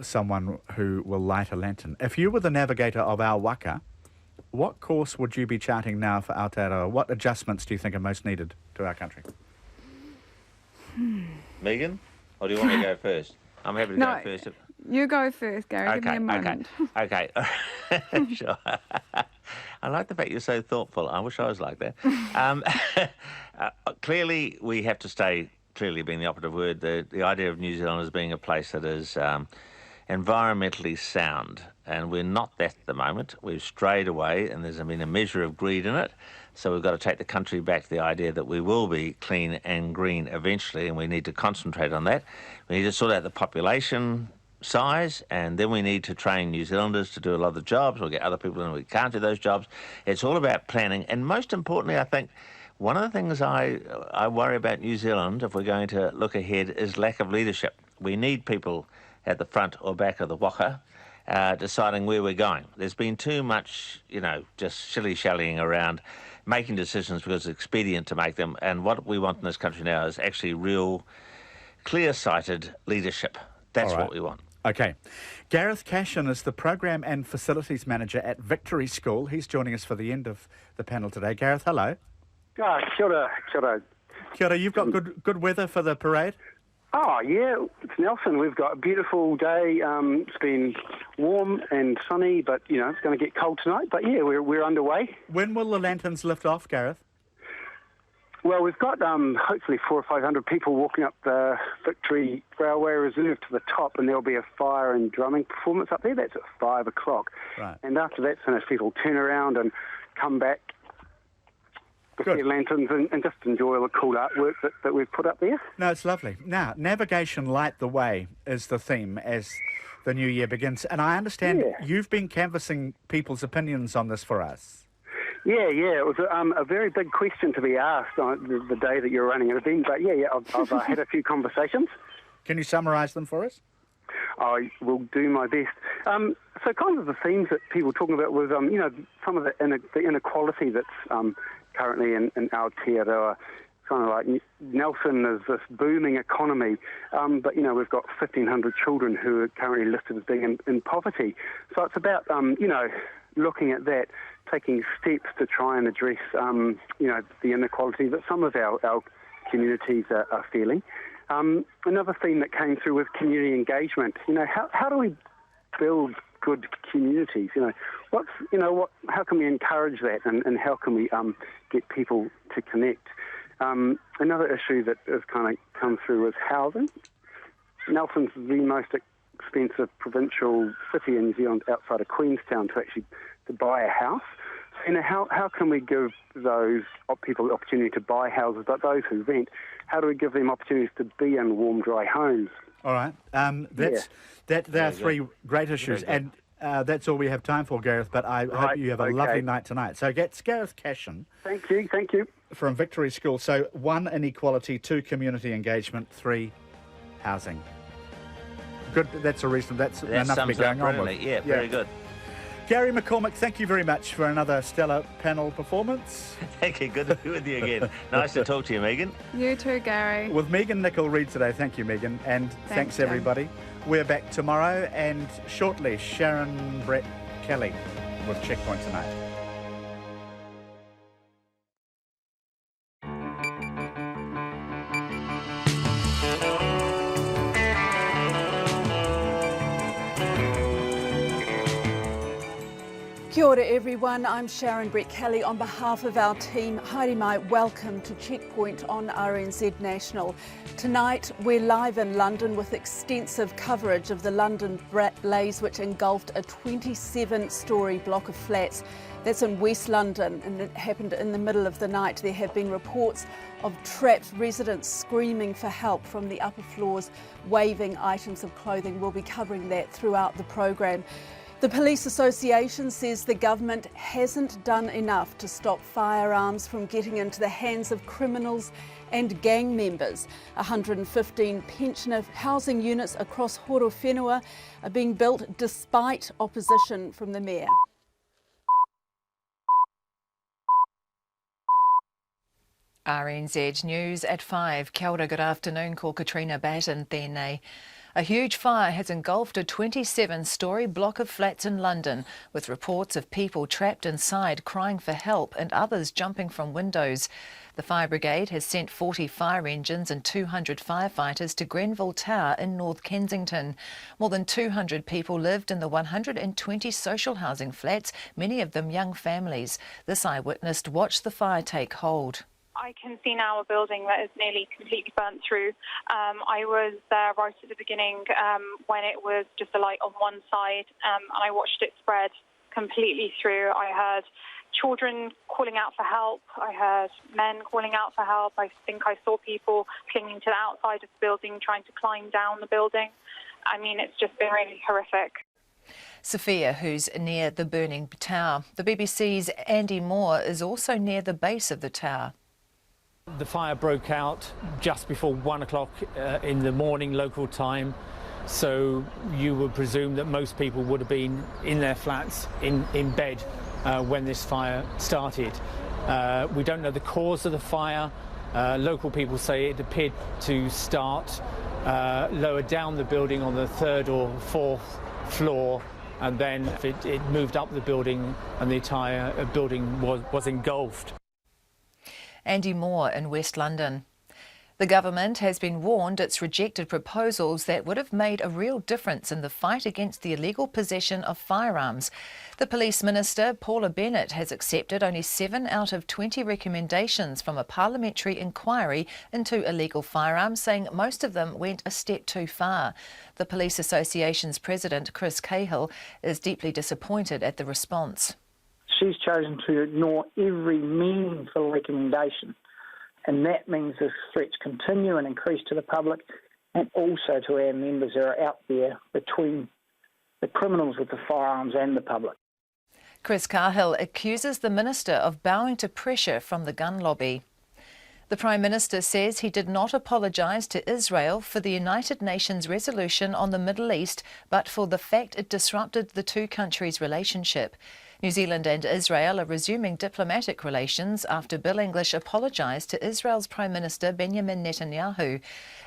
someone who will light a lantern. If you were the navigator of our waka, what course would you be charting now for Aotearoa? What adjustments do you think are most needed to our country? Megan, or do you want me to go first? I'm happy to go first. You go first, Gary. Okay, Give me a moment. Okay. Sure. I like the fact you're so thoughtful. I wish I was like that. Clearly, we have to stay, clearly being the operative word, the idea of New Zealand as being a place that is environmentally sound, and we're not that at the moment. We've strayed away, and there's been a measure of greed in it, so we've got to take the country back to the idea that we will be clean and green eventually, and we need to concentrate on that. We need to sort out the population size, and then we need to train New Zealanders to do a lot of the jobs. We'll get other people in who can't do those jobs. It's all about planning, and most importantly, I think, one of the things I worry about New Zealand, if we're going to look ahead, is lack of leadership. We need people at the front or back of the waka deciding where we're going. There's been too much, just shilly-shallying around, making decisions because it's expedient to make them, and what we want in this country now is actually real, clear-sighted leadership. That's what we want. Okay. Gareth Cashen is the Program and Facilities Manager at Victory School. He's joining us for the end of the panel today. Gareth, hello. Kia ora. Kia ora. You've got good weather for the parade? Oh, yeah, it's Nelson. We've got a beautiful day. It's been warm and sunny, but, it's going to get cold tonight. But, yeah, we're underway. When will the lanterns lift off, Gareth? Well, we've got hopefully 400 or 500 people walking up the Victory Railway Reserve to the top, and there'll be a fire and drumming performance up there. That's at 5 o'clock. Right. And after that's finished, people turn around and come back with their lanterns and just enjoy all the cool artwork that we've put up there. No, it's lovely. Now, Navigation Light the Way is the theme as the new year begins. And I understand you've been canvassing people's opinions on this for us. Yeah, it was a very big question to be asked on the day that you're running an event. But, I've had a few conversations. Can you summarise them for us? I will do my best. So kind of the themes that people were talking about was, some of the inequality that's currently in Aotearoa. Kind of like Nelson is this booming economy, but, we've got 1,500 children who are currently listed as being in poverty. So it's about, looking at that, taking steps to try and address, the inequality that some of our communities are feeling. Another theme that came through was community engagement. How do we build good communities? How can we encourage that, and how can we get people to connect? Another issue that has kind of come through is housing. Nelson's the most expensive provincial city in New Zealand outside of Queenstown to buy a house. How can we give those people the opportunity to buy houses, but those who rent, how do we give them opportunities to be in warm, dry homes? All right. There are three great issues, and that's all we have time for, Gareth, but I hope you have a lovely night tonight. So it's Gareth Cashen. Thank you. From Victory School. So 1, inequality; 2, community engagement; 3, housing. Good, that's a reason. That's enough to be going on with. Yeah, very good. Gary McCormick, thank you very much for another stellar panel performance. Thank you, good to be with you again. Nice to talk to you, Megan. You too, Gary. With Megan Nichol-Reid today. Thank you, Megan, and thanks everybody. We're back tomorrow, and shortly, Sharon Brettkelly with Checkpoint Tonight. Kia ora everyone, I'm Sharon Brettkelly. On behalf of our team, Haere mai, welcome to Checkpoint on RNZ National. Tonight we're live in London with extensive coverage of the London blaze which engulfed a 27-storey block of flats. That's in West London, and it happened in the middle of the night. There have been reports of trapped residents screaming for help from the upper floors, waving items of clothing. We'll be covering that throughout the programme. The Police Association says the government hasn't done enough to stop firearms from getting into the hands of criminals and gang members. 115 pensioner housing units across Horowhenua are being built despite opposition from the Mayor. RNZ News at 5. Kia ora, good afternoon. Ko Katrina Batten tēnei. A huge fire has engulfed a 27-storey block of flats in London, with reports of people trapped inside crying for help and others jumping from windows. The fire brigade has sent 40 fire engines and 200 firefighters to Grenville Tower in North Kensington. More than 200 people lived in the 120 social housing flats, many of them young families. This eyewitness watched the fire take hold. I can see now a building that is nearly completely burnt through. I was there right at the beginning when it was just a light on one side, and I watched it spread completely through. I heard children calling out for help. I heard men calling out for help. I think I saw people clinging to the outside of the building, trying to climb down the building. I mean, it's just been really horrific. Sophia, who's near the burning tower. The BBC's Andy Moore is also near the base of the tower. The fire broke out just before 1 o'clock in the morning local time, so you would presume that most people would have been in their flats in bed when this fire started. We don't know the cause of the fire. Local people say it appeared to start lower down the building on the 3rd or 4th floor, and then it moved up the building and the entire building was engulfed. Andy Moore in West London. The government has been warned it's rejected proposals that would have made a real difference in the fight against the illegal possession of firearms. The Police Minister, Paula Bennett, has accepted only 7 out of 20 recommendations from a parliamentary inquiry into illegal firearms, saying most of them went a step too far. The Police Association's president, Chris Cahill, is deeply disappointed at the response. She's chosen to ignore every meaningful recommendation, and that means the threats continue and increase to the public and also to our members who are out there between the criminals with the firearms and the public. Chris Cahill accuses the minister of bowing to pressure from the gun lobby. The Prime Minister says he did not apologise to Israel for the United Nations resolution on the Middle East, but for the fact it disrupted the two countries' relationship. New Zealand and Israel are resuming diplomatic relations after Bill English apologised to Israel's Prime Minister Benjamin Netanyahu.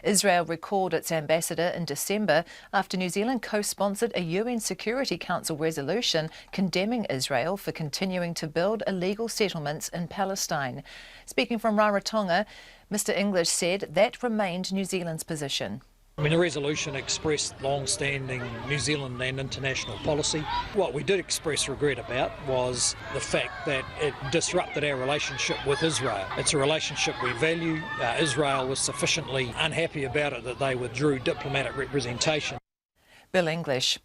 Israel recalled its ambassador in December after New Zealand co-sponsored a UN Security Council resolution condemning Israel for continuing to build illegal settlements in Palestine. Speaking from Rarotonga, Mr English said that remained New Zealand's position. I mean, the resolution expressed long-standing New Zealand and international policy. What we did express regret about was the fact that it disrupted our relationship with Israel. It's a relationship we value. Israel was sufficiently unhappy about it that they withdrew diplomatic representation. Bill English.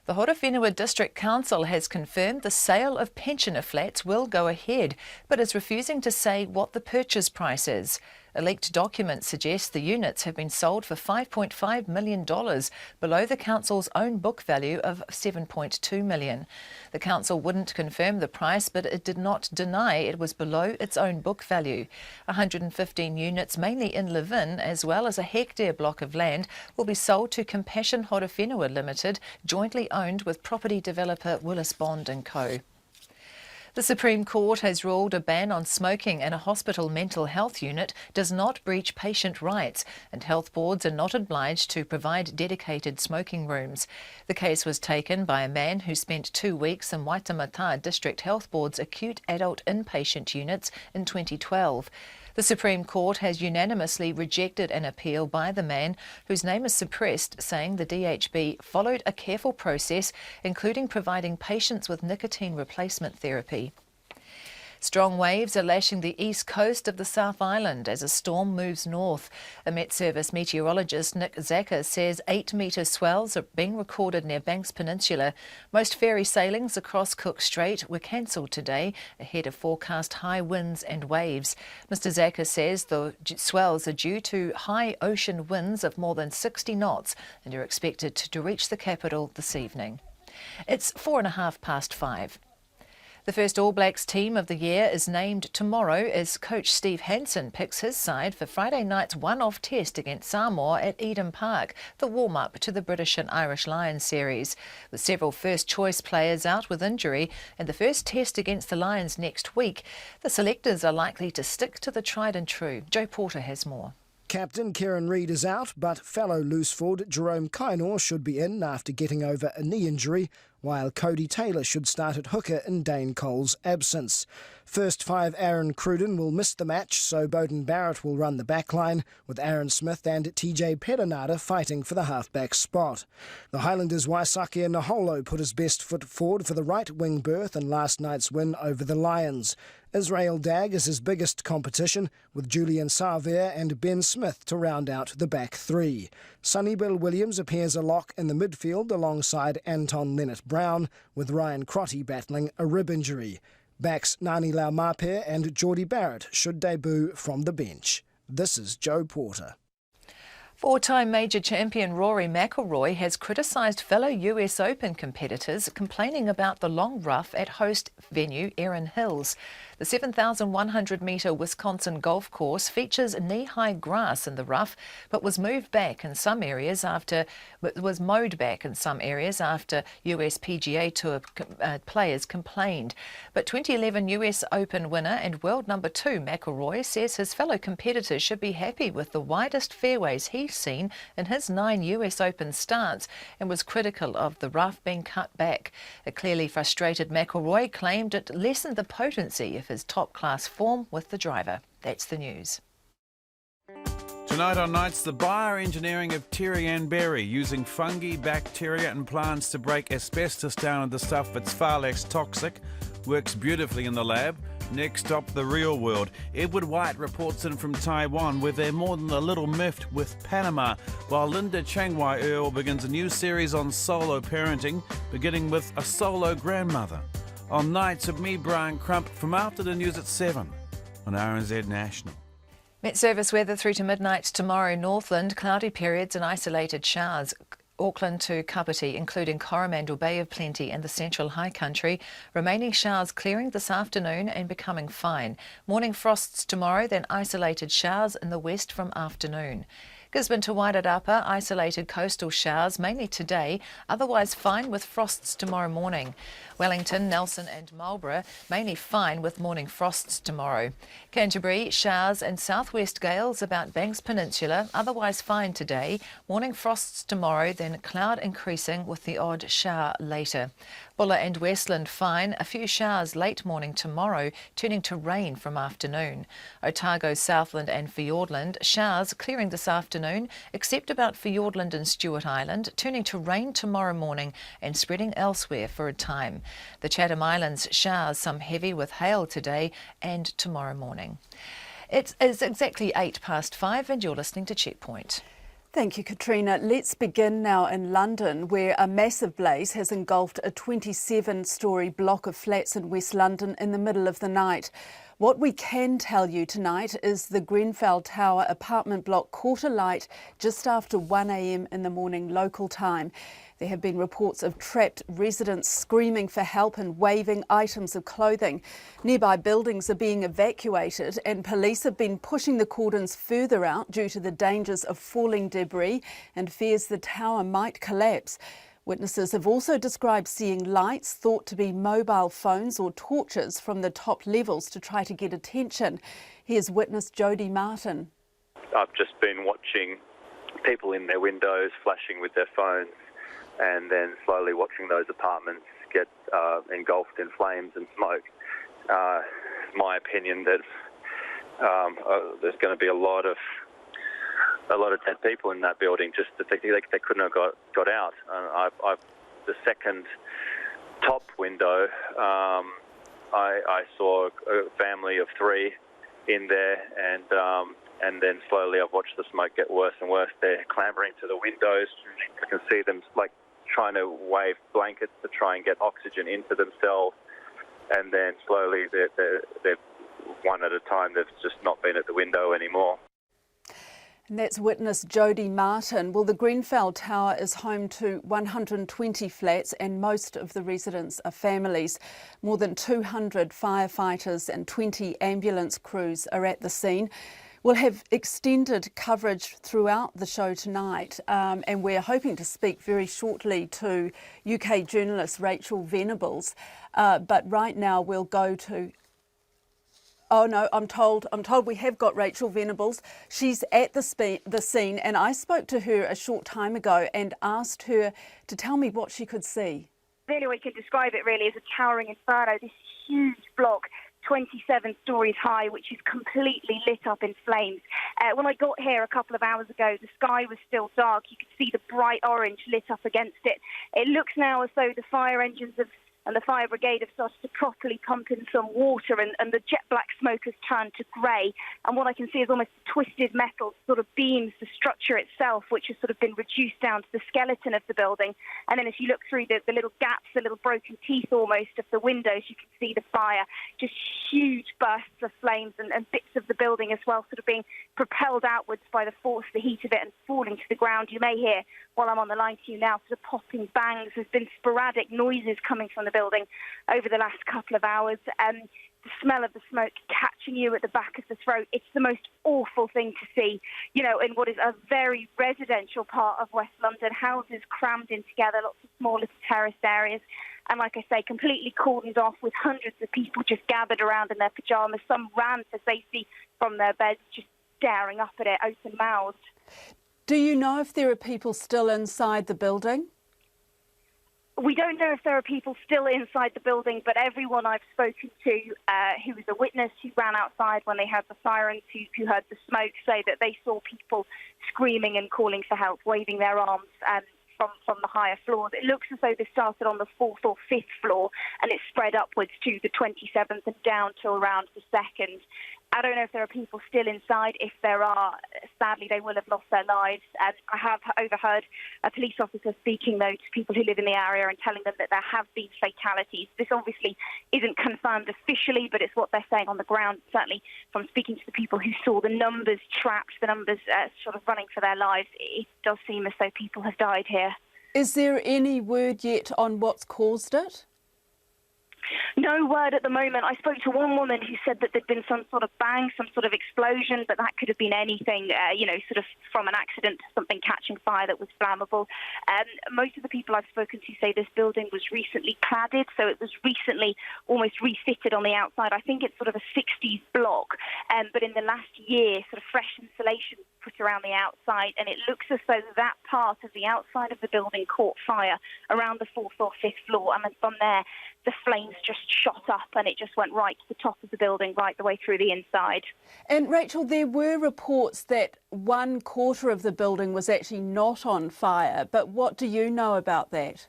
The Horowhenua District Council has confirmed the sale of pensioner flats will go ahead, but is refusing to say what the purchase price is. A leaked document suggests the units have been sold for $5.5 million, below the council's own book value of $7.2 million. The council wouldn't confirm the price, but it did not deny it was below its own book value. 115 units, mainly in Levin, as well as a hectare block of land, will be sold to Cashen Horowhenua Limited, jointly owned with property developer Willis Bond & Co. The Supreme Court has ruled a ban on smoking in a hospital mental health unit does not breach patient rights, and health boards are not obliged to provide dedicated smoking rooms. The case was taken by a man who spent 2 weeks in Waitemata District Health Board's acute adult inpatient units in 2012. The Supreme Court has unanimously rejected an appeal by the man, whose name is suppressed, saying the DHB followed a careful process, including providing patients with nicotine replacement therapy. Strong waves are lashing the east coast of the South Island as a storm moves north. A Met Service meteorologist Nick Zacker says 8-metre swells are being recorded near Banks Peninsula. Most ferry sailings across Cook Strait were cancelled today ahead of forecast high winds and waves. Mr Zacker says the swells are due to high ocean winds of more than 60 knots and are expected to reach the capital this evening. It's 5:04. The first All Blacks team of the year is named tomorrow as coach Steve Hansen picks his side for Friday night's one-off test against Samoa at Eden Park, the warm-up to the British and Irish Lions series. With several first-choice players out with injury and the first test against the Lions next week, the selectors are likely to stick to the tried and true. Joe Porter has more. Captain Kieran Reid is out, but fellow loose forward Jerome Kainor should be in after getting over a knee injury, while Cody Taylor should start at hooker in Dane Cole's absence. First five Aaron Cruden will miss the match, so Beauden Barrett will run the backline, with Aaron Smith and TJ Perenada fighting for the halfback spot. The Highlanders' Waisake Naholo put his best foot forward for the right wing berth in last night's win over the Lions. Israel Dag is his biggest competition, with Julian Sarver and Ben Smith to round out the back three. Sonny Bill Williams appears a lock in the midfield alongside Anton Leonard-Brown, with Ryan Crotty battling a rib injury. Backs Nani Laumape and Geordie Barrett should debut from the bench. This is Joe Porter. Four-time major champion Rory McIlroy has criticised fellow US Open competitors, complaining about the long rough at host venue Erin Hills. The 7,100-metre Wisconsin golf course features knee-high grass in the rough, but was mowed back in some areas after US PGA Tour players complained. But 2011 US Open winner and world number 2 McIlroy says his fellow competitors should be happy with the widest fairways he's seen in his 9 US Open starts, and was critical of the rough being cut back. A clearly frustrated McIlroy claimed it lessened the potency of his top-class form with the driver. That's the news. Tonight on Nights, the bioengineering of Terry Ann Berry, using fungi, bacteria and plants to break asbestos down into stuff that's far less toxic. Works beautifully in the lab. Next stop, the real world. Edward White reports in from Taiwan, where they're more than a little miffed with Panama, while Linda Changwai Earl begins a new series on solo parenting, beginning with a solo grandmother. On Nights of me, Brian Crump, from after the news at 7 on RNZ National. Met Service weather through to midnight tomorrow. Northland, cloudy periods and isolated showers. Auckland to Kapiti, including Coromandel Bay of Plenty and the Central High Country. Remaining showers clearing this afternoon and becoming fine. Morning frosts tomorrow, then isolated showers in the west from afternoon. Gisborne to Wairarapa, isolated coastal showers, mainly today, otherwise fine with frosts tomorrow morning. Wellington, Nelson and Marlborough, mainly fine with morning frosts tomorrow. Canterbury, showers and southwest gales about Banks Peninsula, otherwise fine today. Morning frosts tomorrow, then cloud increasing with the odd shower later. Bulla and Westland fine, a few showers late morning tomorrow, turning to rain from afternoon. Otago, Southland and Fiordland, showers clearing this afternoon, except about Fiordland and Stewart Island, turning to rain tomorrow morning and spreading elsewhere for a time. The Chatham Islands, showers, some heavy with hail today and tomorrow morning. It is exactly 5:08 and you're listening to Checkpoint. Thank you, Katrina. Let's begin now in London, where a massive blaze has engulfed a 27-storey block of flats in West London in the middle of the night. What we can tell you tonight is the Grenfell Tower apartment block caught alight just after 1 a.m. in the morning local time. There have been reports of trapped residents screaming for help and waving items of clothing. Nearby buildings are being evacuated and police have been pushing the cordons further out due to the dangers of falling debris and fears the tower might collapse. Witnesses have also described seeing lights thought to be mobile phones or torches from the top levels to try to get attention. Here's witness Jody Martin. I've just been watching people in their windows flashing with their phones, and then slowly watching those apartments get engulfed in flames and smoke. My opinion that there's going to be a lot of dead people in that building. Just that they couldn't have got out. The second top window, I saw a family of 3 in there, and then slowly I've watched the smoke get worse and worse. They're clambering to the windows. I can see them trying to wave blankets to try and get oxygen into themselves, and then slowly they're one at a time. They've just not been at the window anymore. And that's witness Jody Martin. Well, the Grenfell Tower is home to 120 flats and most of the residents are families. More than 200 firefighters and 20 ambulance crews are at the scene. We'll have extended coverage throughout the show tonight, and we're hoping to speak very shortly to UK journalist Rachel Venables. But right now we'll go to Oh no, I'm told we have got Rachel Venables. She's at the scene, and I spoke to her a short time ago and asked her to tell me what she could see. The only way I can describe it really is a towering inferno, this huge block, 27 stories high, which is completely lit up in flames. When I got here a couple of hours ago, the sky was still dark. You could see the bright orange lit up against it. It looks now as though the fire engines and the fire brigade have started to properly pump in some water, and the jet black smoke has turned to grey. And what I can see is almost twisted metal sort of beams the structure itself, which has sort of been reduced down to the skeleton of the building. And then as you look through the little gaps, the little broken teeth almost of the windows, you can see the fire, just huge bursts of flames and bits of the building as well, sort of being propelled outwards by the force, the heat of it, and falling to the ground. You may hear, while I'm on the line to you now, sort of popping bangs. There's been sporadic noises coming from the building over the last couple of hours. The smell of the smoke catching you at the back of the throat, it's the most awful thing to see, you know, in what is a very residential part of West London, houses crammed in together, lots of small little terraced areas, and like I say, completely cordoned off with hundreds of people just gathered around in their pyjamas. Some ran for safety from their beds, just staring up at it, open-mouthed. Do you know if there are people still inside the building? We don't know if there are people still inside the building, but everyone I've spoken to who was a witness, who ran outside when they heard the sirens, who heard the smoke, say that they saw people screaming and calling for help, waving their arms from the higher floors. It looks as though they started on the 4th or 5th floor and it spread upwards to the 27th and down to around the 2nd. I don't know if there are people still inside. If there are, sadly, they will have lost their lives. I have overheard a police officer speaking, though, to people who live in the area and telling them that there have been fatalities. This obviously isn't confirmed officially, but it's what they're saying on the ground, certainly from speaking to the people who saw the numbers trapped, the numbers sort of running for their lives. It does seem as though people have died here. Is there any word yet on what's caused it? No word at the moment. I spoke to one woman who said that there'd been some sort of bang, some sort of explosion, but that could have been anything, sort of from an accident to something catching fire that was flammable. Most of the people I've spoken to say this building was recently cladded, so it was recently almost refitted on the outside. I think it's sort of a 60s block, but in the last year, sort of fresh insulation put around the outside, and it looks as though that part of the outside of the building caught fire around the 4th or 5th floor, and then from there the flames just shot up and it just went right to the top of the building, right the way through the inside. And Rachel, there were reports that 1/4 of the building was actually not on fire, but what do you know about that?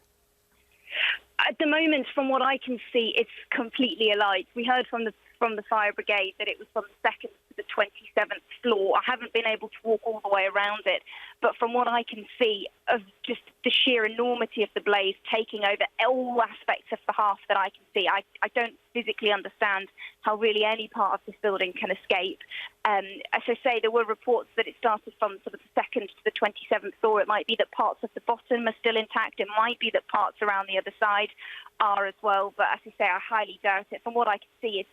At the moment, from what I can see, it's completely alight. We heard from the fire brigade that it was from the 2nd to the 27th floor. I haven't been able to walk all the way around it, but from what I can see of just the sheer enormity of the blaze taking over all aspects of the half that I can see, I don't physically understand how really any part of this building can escape. As I say, there were reports that it started from sort of the 2nd to the 27th floor. It might be that parts of the bottom are still intact. It might be that parts around the other side are as well. But as I say, I highly doubt it. From what I can see,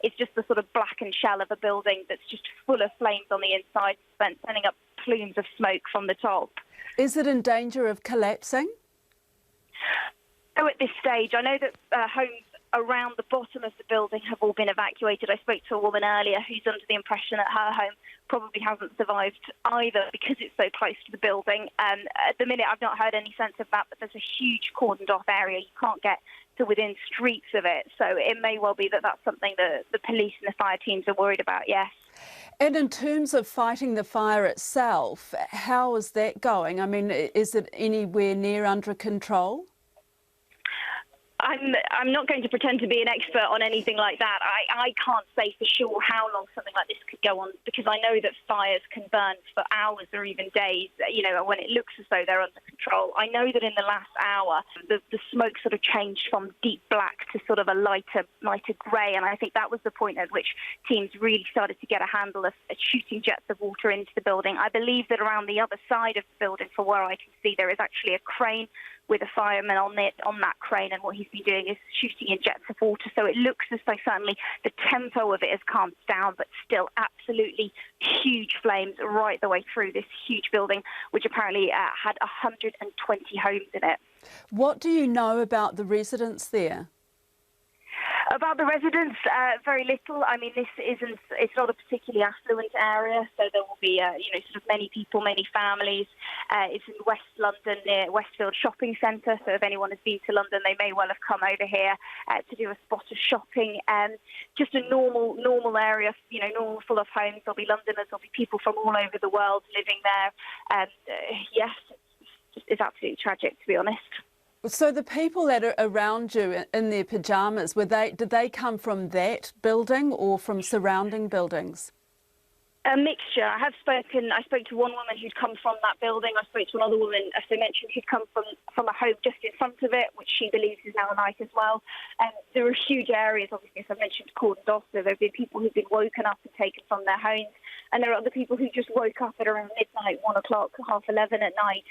it's just the sort of blackened shell of a building that's just full of flames on the inside, sending up plumes of smoke from the top. Is it in danger of collapsing? So at this stage, I know that homes around the bottom of the building have all been evacuated. I spoke to a woman earlier who's under the impression that her home probably hasn't survived either because it's so close to the building. At the minute, I've not heard any sense of that, but there's a huge cordoned off area. You can't get to within streets of it. So it may well be that that's something that the police and the fire teams are worried about, yes. And in terms of fighting the fire itself, how is that going? I mean, is it anywhere near under control? I'm not going to pretend to be an expert on anything like that. I can't say for sure how long something like this could go on, because I know that fires can burn for hours or even days, when it looks as though they're under control. I know that in the last hour, the smoke sort of changed from deep black to sort of a lighter grey, and I think that was the point at which teams really started to get a handle of shooting jets of water into the building. I believe that around the other side of the building, from where I can see, there is actually a crane with a fireman on that crane, and what he's been doing is shooting in jets of water. So it looks as though certainly the tempo of it has calmed down, but still absolutely huge flames right the way through this huge building, which apparently had 120 homes in it. What do you know about the residents there? About the residents, very little. I mean, it's not a particularly affluent area, so there will be, sort of many people, many families. It's in West London near Westfield Shopping Centre, so if anyone has been to London, they may well have come over here to do a spot of shopping. Just a normal area, normal full of homes. There'll be Londoners, there'll be people from all over the world living there. And yes, it's absolutely tragic, to be honest. So the people that are around you in their pyjamas, did they come from that building or from surrounding buildings? A mixture. I spoke to one woman who'd come from that building. I spoke to another woman, as I mentioned, who'd come from a home just in front of it, which she believes is now a night as well. There are huge areas, obviously, as I mentioned, cordoned off. So there have been people who've been woken up and taken from their homes. And there are other people who just woke up at around midnight, 1 o'clock, 11:30 at night,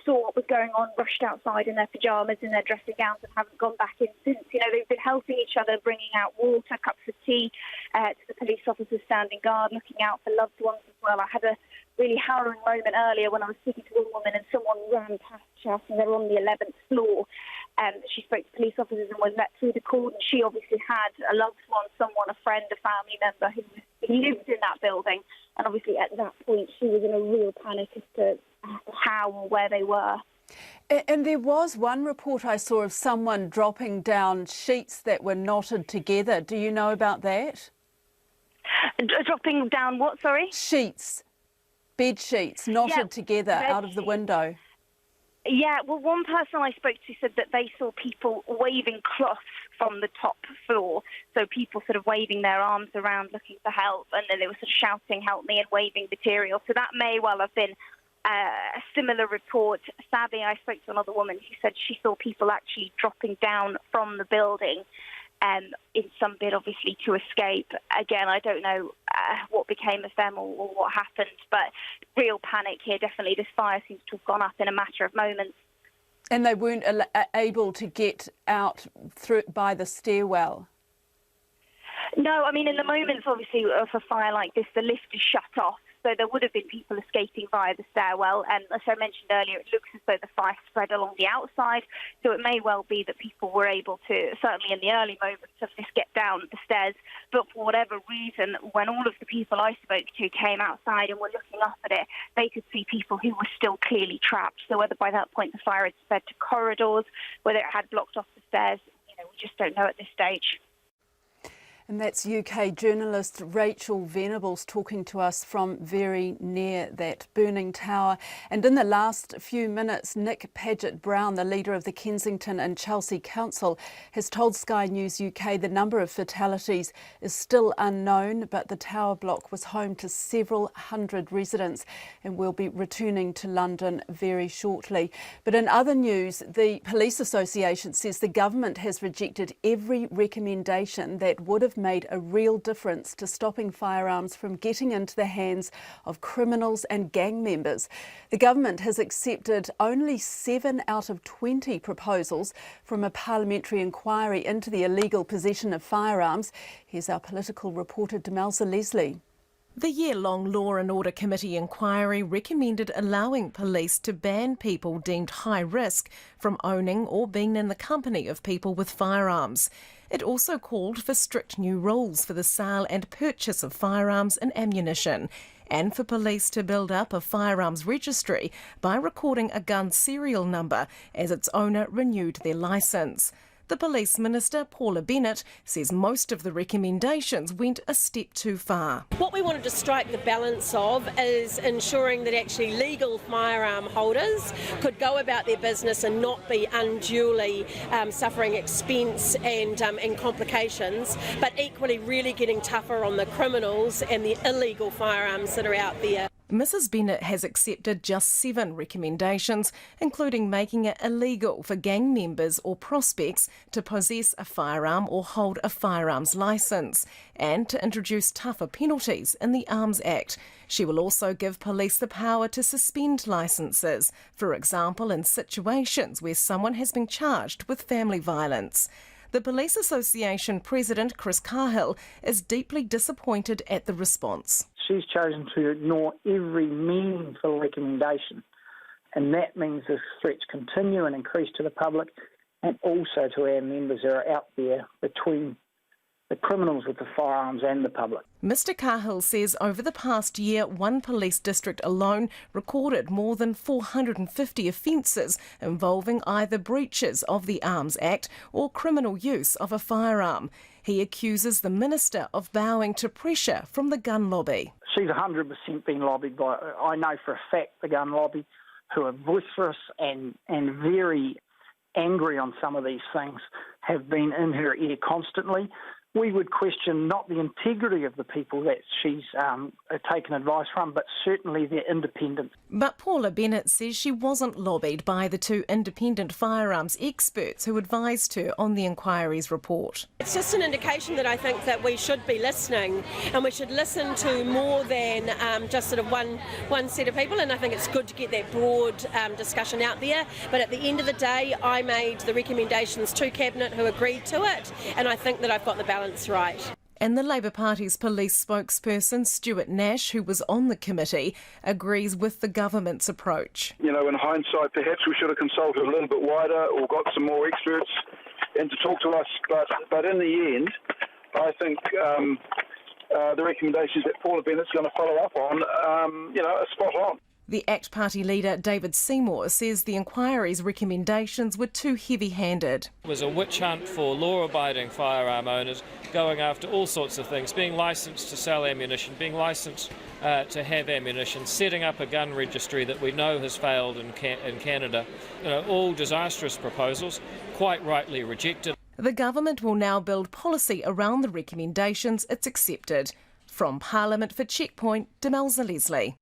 saw what was going on, rushed outside in their pyjamas, in their dressing gowns, and haven't gone back in since. They've been helping each other, bringing out water, cups of tea to the police officers standing guard, looking out for loved ones as well. I had a really harrowing moment earlier when I was speaking to a woman and someone ran past us, and they were on the 11th floor. She spoke to police officers and was let through the cordon. She obviously had a loved one, someone, a friend, a family member who lived in that building. And obviously at that point she was in a real panic as to how or where they were. And there was one report I saw of someone dropping down sheets that were knotted together. Do you know about that? Dropping down what, sorry? Sheets, bed sheets knotted together out of the window. Yeah, well, one person I spoke to said that they saw people waving cloths from the top floor. So people sort of waving their arms around looking for help, and then they were sort of shouting, "Help me," and waving material. So that may well have been a similar report. Sadly, I spoke to another woman who said she saw people actually dropping down from the building in some bid, obviously, to escape. Again, I don't know what became of them or what happened, but real panic here, definitely. This fire seems to have gone up in a matter of moments. And they weren't able to get out through by the stairwell? No, I mean, in the moments, obviously, of a fire like this, the lift is shut off. So there would have been people escaping via the stairwell. And as I mentioned earlier, it looks as though the fire spread along the outside. So it may well be that people were able to, certainly in the early moments of this, get down the stairs. But for whatever reason, when all of the people I spoke to came outside and were looking up at it, they could see people who were still clearly trapped. So whether by that point the fire had spread to corridors, whether it had blocked off the stairs, we just don't know at this stage. And that's UK journalist Rachel Venables talking to us from very near that burning tower. And in the last few minutes, Nick Paget-Brown, the leader of the Kensington and Chelsea Council, has told Sky News UK the number of fatalities is still unknown, but the tower block was home to several hundred residents and will be returning to London very shortly. But in other news, the Police Association says the government has rejected every recommendation that would have made a real difference to stopping firearms from getting into the hands of criminals and gang members. The government has accepted only 7 out of 20 proposals from a parliamentary inquiry into the illegal possession of firearms. Here's our political reporter Demelza Leslie. The year-long Law and Order Committee inquiry recommended allowing police to ban people deemed high risk from owning or being in the company of people with firearms. It also called for strict new rules for the sale and purchase of firearms and ammunition, and for police to build up a firearms registry by recording a gun serial number as its owner renewed their licence. The Police Minister, Paula Bennett, says most of the recommendations went a step too far. What we wanted to strike the balance of is ensuring that actually legal firearm holders could go about their business and not be unduly suffering expense and complications, but equally really getting tougher on the criminals and the illegal firearms that are out there. Mrs Bennett has accepted just 7 recommendations, including making it illegal for gang members or prospects to possess a firearm or hold a firearms licence, and to introduce tougher penalties in the Arms Act. She will also give police the power to suspend licences, for example in situations where someone has been charged with family violence. The Police Association President, Chris Cahill, is deeply disappointed at the response. She's chosen to ignore every meaningful recommendation, and that means the threats continue and increase to the public, and also to our members that are out there between the criminals with the firearms and the public. Mr Cahill says over the past year, one police district alone recorded more than 450 offences involving either breaches of the Arms Act or criminal use of a firearm. He accuses the minister of bowing to pressure from the gun lobby. She's 100% been lobbied by, I know for a fact, the gun lobby, who are boisterous and very angry on some of these things, have been in her ear constantly. We would question not the integrity of the people that she's taken advice from, but certainly their independence. But Paula Bennett says she wasn't lobbied by the two independent firearms experts who advised her on the inquiry's report. It's just an indication that I think that we should be listening, and we should listen to more than just sort of one set of people, and I think it's good to get that broad discussion out there. But at the end of the day, I made the recommendations to Cabinet who agreed to it, and I think that I've got the balance right. And the Labour Party's police spokesperson, Stuart Nash, who was on the committee, agrees with the government's approach. You know, in hindsight, perhaps we should have consulted a little bit wider or got some more experts in to talk to us. But in the end, I think the recommendations that Paula Bennett's going to follow up on, are spot on. The ACT Party leader, David Seymour, says the inquiry's recommendations were too heavy-handed. It was a witch hunt for law-abiding firearm owners, going after all sorts of things, being licensed to sell ammunition, being licensed to have ammunition, setting up a gun registry that we know has failed in Canada. All disastrous proposals, quite rightly rejected. The government will now build policy around the recommendations it's accepted. From Parliament for Checkpoint, Demelza Leslie.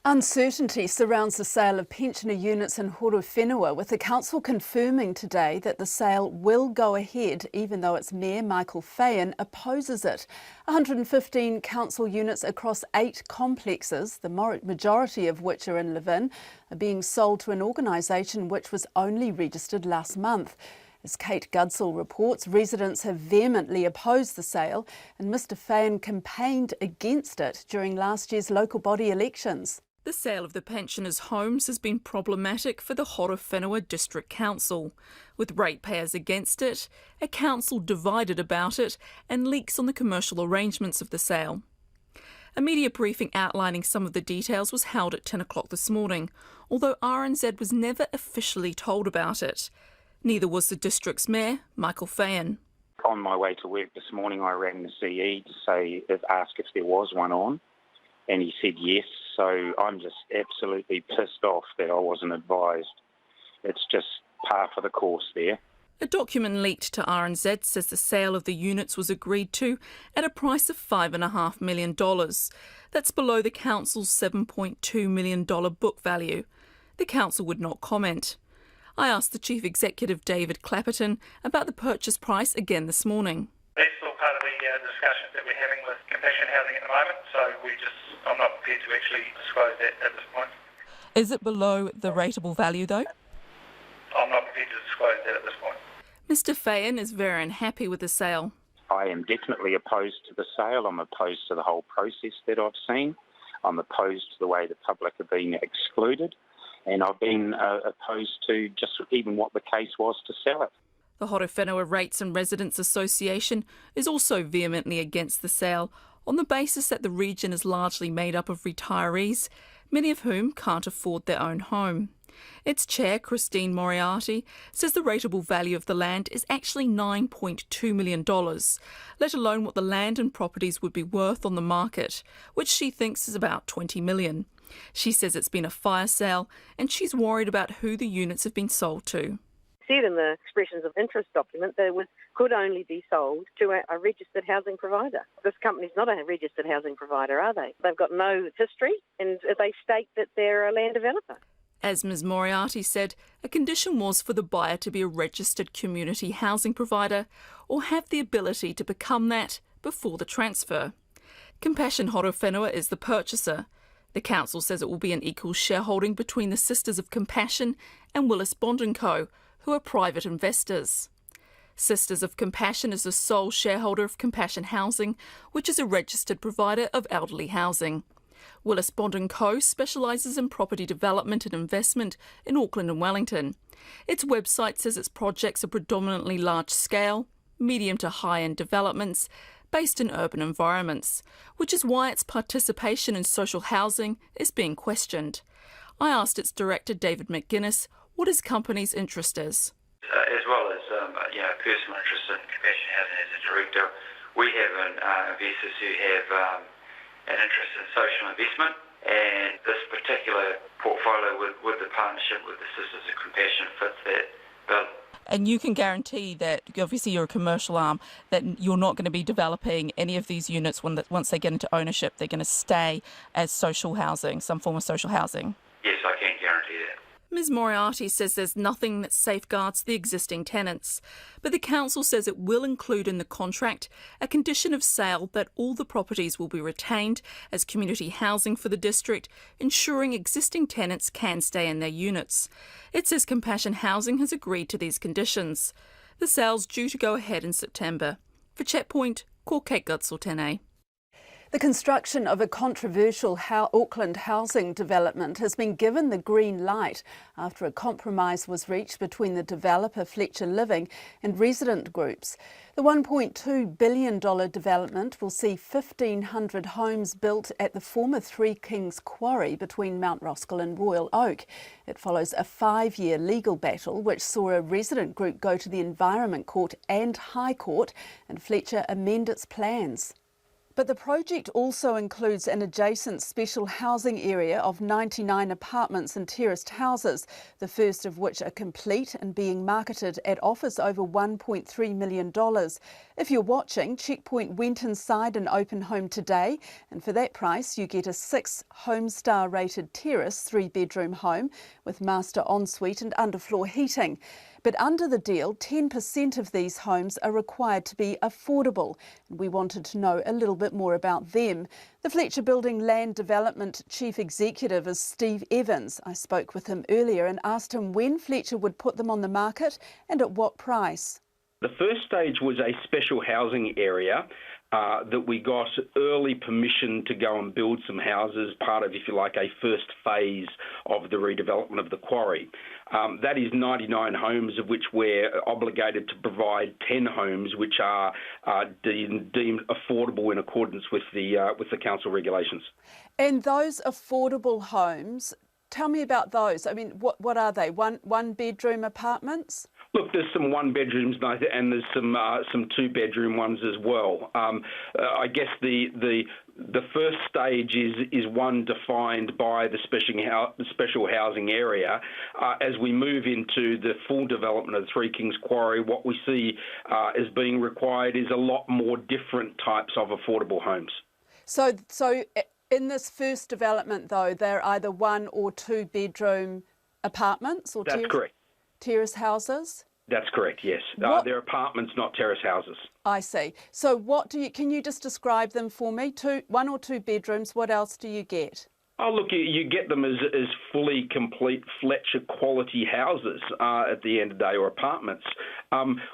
Uncertainty surrounds the sale of pensioner units in Horowhenua, with the council confirming today that the sale will go ahead, even though its mayor, Michael Fayen, opposes it. 115 council units across 8 complexes, the majority of which are in Levin, are being sold to an organisation which was only registered last month. As Kate Gudsall reports, residents have vehemently opposed the sale, and Mr Fayen campaigned against it during last year's local body elections. The sale of the pensioners' homes has been problematic for the Horowhenua District Council, with ratepayers against it, a council divided about it, and leaks on the commercial arrangements of the sale. A media briefing outlining some of the details was held at 10 o'clock this morning, although RNZ was never officially told about it. Neither was the district's mayor, Michael Fayen. On my way to work this morning, I rang the CE to ask if there was one on, and he said yes. So I'm just absolutely pissed off that I wasn't advised. It's just par for the course there. A document leaked to RNZ says the sale of the units was agreed to at a price of $5.5 million. That's below the council's $7.2 million book value. The council would not comment. I asked the Chief Executive, David Clapperton, about the purchase price again this morning. That's still part of the discussions that we're having with Compassion Housing at the moment, so I'm not prepared to actually disclose that at this point. Is it below the rateable value, though? I'm not prepared to disclose that at this point. Mr Fayen is very unhappy with the sale. I am definitely opposed to the sale. I'm opposed to the whole process that I've seen. I'm opposed to the way the public have been excluded. And I've been opposed to just even what the case was to sell it. The Horowhenua Rates and Residents Association is also vehemently against the sale on the basis that the region is largely made up of retirees, many of whom can't afford their own home. Its chair, Christine Moriarty, says the rateable value of the land is actually $9.2 million, let alone what the land and properties would be worth on the market, which she thinks is about $20 million. She says it's been a fire sale and she's worried about who the units have been sold to. Said in the expressions of interest document that it could only be sold to a registered housing provider. This company's not a registered housing provider, are they? They've got no history and they state that they're a land developer. As Ms Moriarty said, a condition was for the buyer to be a registered community housing provider or have the ability to become that before the transfer. Compassion Horowhenua is the purchaser. The council says it will be an equal shareholding between the Sisters of Compassion and Willis Bond & Co, who are private investors. Sisters of Compassion is the sole shareholder of Compassion Housing, which is a registered provider of elderly housing. Willis Bond & Co specialises in property development and investment in Auckland and Wellington. Its website says its projects are predominantly large-scale, medium to high-end developments based in urban environments, which is why its participation in social housing is being questioned. I asked its director, David McGuinness, what his company's interest is. As well as personal interest in Cashen housing as a director, we have investors who have an interest in social investment, and this particular portfolio with the partnership with the Sisters of Compassion fits that bill. And you can guarantee that, obviously you're a commercial arm, that you're not going to be developing any of these units once they get into ownership. They're going to stay as social housing, some form of social housing. Yes, I can guarantee that. Ms Moriarty says there's nothing that safeguards the existing tenants, but the council says it will include in the contract a condition of sale that all the properties will be retained as community housing for the district, ensuring existing tenants can stay in their units. It says Compassion Housing has agreed to these conditions. The sale's due to go ahead in September. For Checkpoint, call Kate Goodsaltene. The construction of a controversial Auckland housing development has been given the green light after a compromise was reached between the developer Fletcher Living and resident groups. The $1.2 billion development will see 1,500 homes built at the former Three Kings Quarry between Mount Roskill and Royal Oak. It follows a 5-year legal battle which saw a resident group go to the Environment Court and High Court and Fletcher amend its plans. But the project also includes an adjacent special housing area of 99 apartments and terraced houses, the first of which are complete and being marketed at offers over $1.3 million. If you're watching, Checkpoint went inside an open home today, and for that price you get a 6 Homestar rated terrace 3-bedroom home with master ensuite and underfloor heating. But under the deal, 10% of these homes are required to be affordable, and we wanted to know a little bit more about them. The Fletcher Building Land Development Chief Executive is Steve Evans. I spoke with him earlier and asked him when Fletcher would put them on the market and at what price. The first stage was a special housing area that we got early permission to go and build some houses, part of, if you like, a first phase of the redevelopment of the quarry. That is 99 homes, of which we're obligated to provide 10 homes, which are deemed affordable in accordance with the council regulations. And those affordable homes, tell me about those. I mean, what are they? One-bedroom apartments? Look, there's some 1-bedrooms and there's some 2-bedroom ones as well. I guess the first stage is one defined by the special housing area. As we move into the full development of the Three Kings Quarry, what we see as being required is a lot more different types of affordable homes. So in this first development, though, they're either 1 or 2-bedroom apartments or That's correct. Terrace houses? That's correct, yes. They're apartments, not terrace houses. I see. So can you just describe them for me? 1 or 2 bedrooms, what else do you get? Oh, look, you get them as fully complete Fletcher quality houses at the end of the day, or apartments.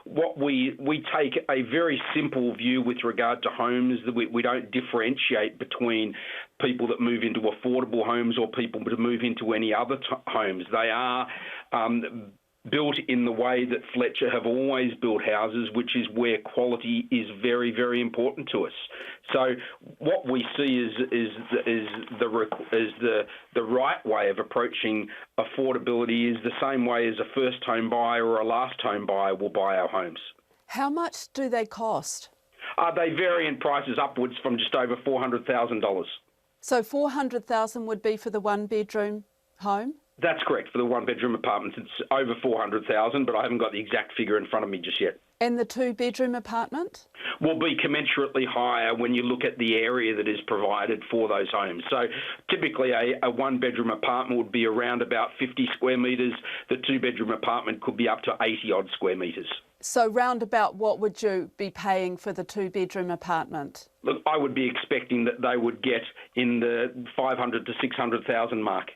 What we take a very simple view with regard to homes, that we don't differentiate between people that move into affordable homes or people that move into any other homes. They are built in the way that Fletcher have always built houses, which is where quality is very, very important to us. So what we see is the right way of approaching affordability is the same way as a first home buyer or a last home buyer will buy our homes. How much do they cost? They vary in prices upwards from just over $400,000. So $400,000 would be for the 1-bedroom home? That's correct. For the 1-bedroom apartments, it's over $400,000, but I haven't got the exact figure in front of me just yet. And the 2-bedroom apartment? Will be commensurately higher when you look at the area that is provided for those homes. So typically a 1-bedroom apartment would be around about 50 square metres. The 2-bedroom apartment could be up to 80-odd square metres. So round about what would you be paying for the 2-bedroom apartment? Look, I would be expecting that they would get in the $500,000 to $600,000 mark.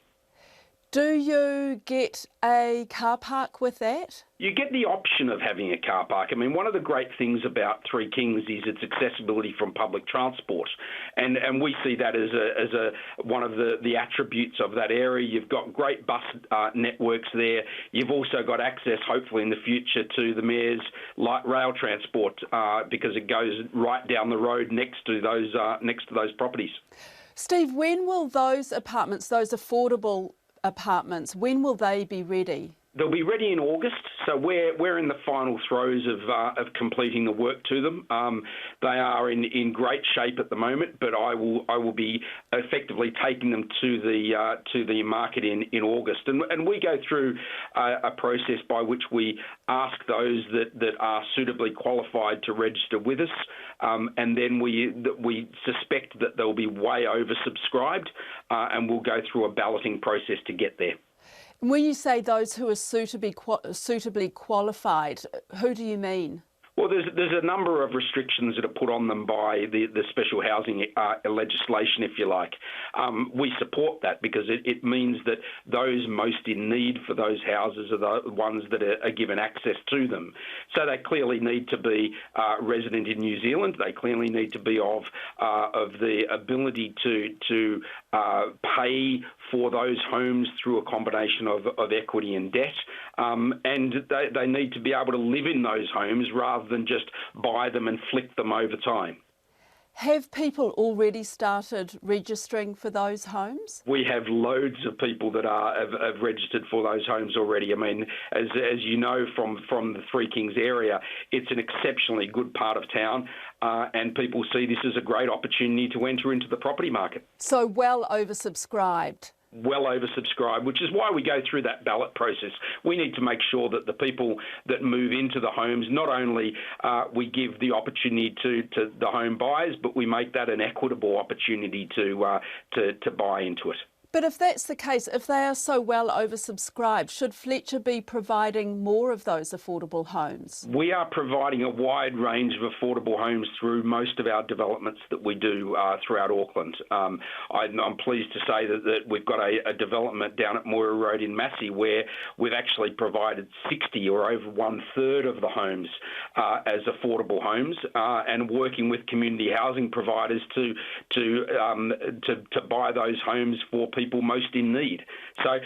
Do you get a car park with that? You get the option of having a car park. I mean, one of the great things about Three Kings is its accessibility from public transport, and we see that as one of the attributes of that area. You've got great bus networks there. You've also got access, hopefully in the future, to the Mayor's light rail transport because it goes right down the road next to those properties. Steve, when will those apartments, those affordable apartments, when will they be ready? They'll be ready in August, so we're in the final throes of completing the work to them. They are in great shape at the moment, but I will be effectively taking them to the market in August, and we go through a process by which we ask those that are suitably qualified to register with us, and then we suspect that they'll be way oversubscribed, and we'll go through a balloting process to get there. When you say those who are suitably qualified, who do you mean? Well, there's a number of restrictions that are put on them by the special housing legislation, if you like. We support that because it means that those most in need for those houses are the ones that are given access to them. So they clearly need to be resident in New Zealand. They clearly need to be of the ability to pay for those homes through a combination of equity and debt, and they need to be able to live in those homes rather than just buy them and flick them over time. Have people already started registering for those homes? We have loads of people that have registered for those homes already. I mean, as you know from the Three Kings area, it's an exceptionally good part of town, and people see this as a great opportunity to enter into the property market. So well oversubscribed. Well oversubscribed, which is why we go through that ballot process. We need to make sure that the people that move into the homes, not only we give the opportunity to the home buyers, but we make that an equitable opportunity to buy into it. But if that's the case, if they are so well oversubscribed, should Fletcher be providing more of those affordable homes? We are providing a wide range of affordable homes through most of our developments that we do throughout Auckland. I'm pleased to say that we've got a development down at Moira Road in Massey where we've actually provided 60 or over 1/3 of the homes as affordable homes, and working with community housing providers to buy those homes for people most in need. So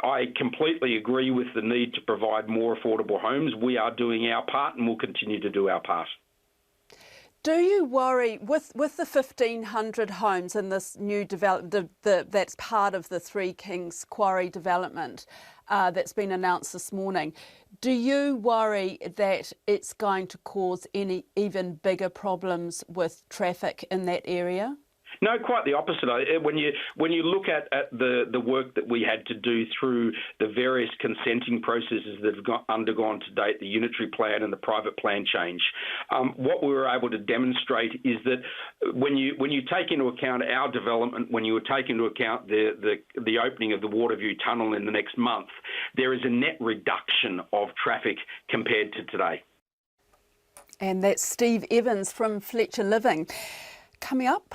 I completely agree with the need to provide more affordable homes. We are doing our part and we'll continue to do our part. Do you worry with the 1,500 homes in this new development, that's part of the Three Kings Quarry development that's been announced this morning, do you worry that it's going to cause any even bigger problems with traffic in that area? No, quite the opposite. When you look at the work that we had to do through the various consenting processes that have undergone to date, the unitary plan and the private plan change, what we were able to demonstrate is that when you take into account our development, when you take into account the opening of the Waterview Tunnel in the next month, there is a net reduction of traffic compared to today. And that's Steve Evans from Fletcher Living. Coming up.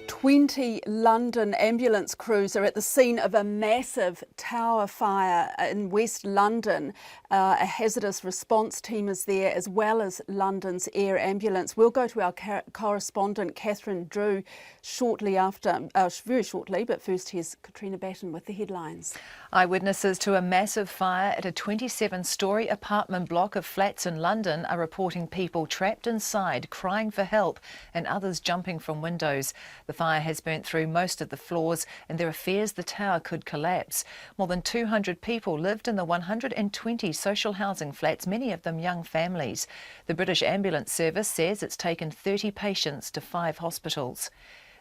20 London ambulance crews are at the scene of a massive tower fire in West London. A hazardous response team is there, as well as London's air ambulance. We'll go to our correspondent Catherine Drew very shortly, but first here's Katrina Batten with the headlines. Eyewitnesses to a massive fire at a 27-storey apartment block of flats in London are reporting people trapped inside, crying for help, and others jumping from windows. The fire has burnt through most of the floors, and there are fears the tower could collapse. More than 200 people lived in the 120 social housing flats, many of them young families. The British Ambulance Service says it's taken 30 patients to 5 hospitals.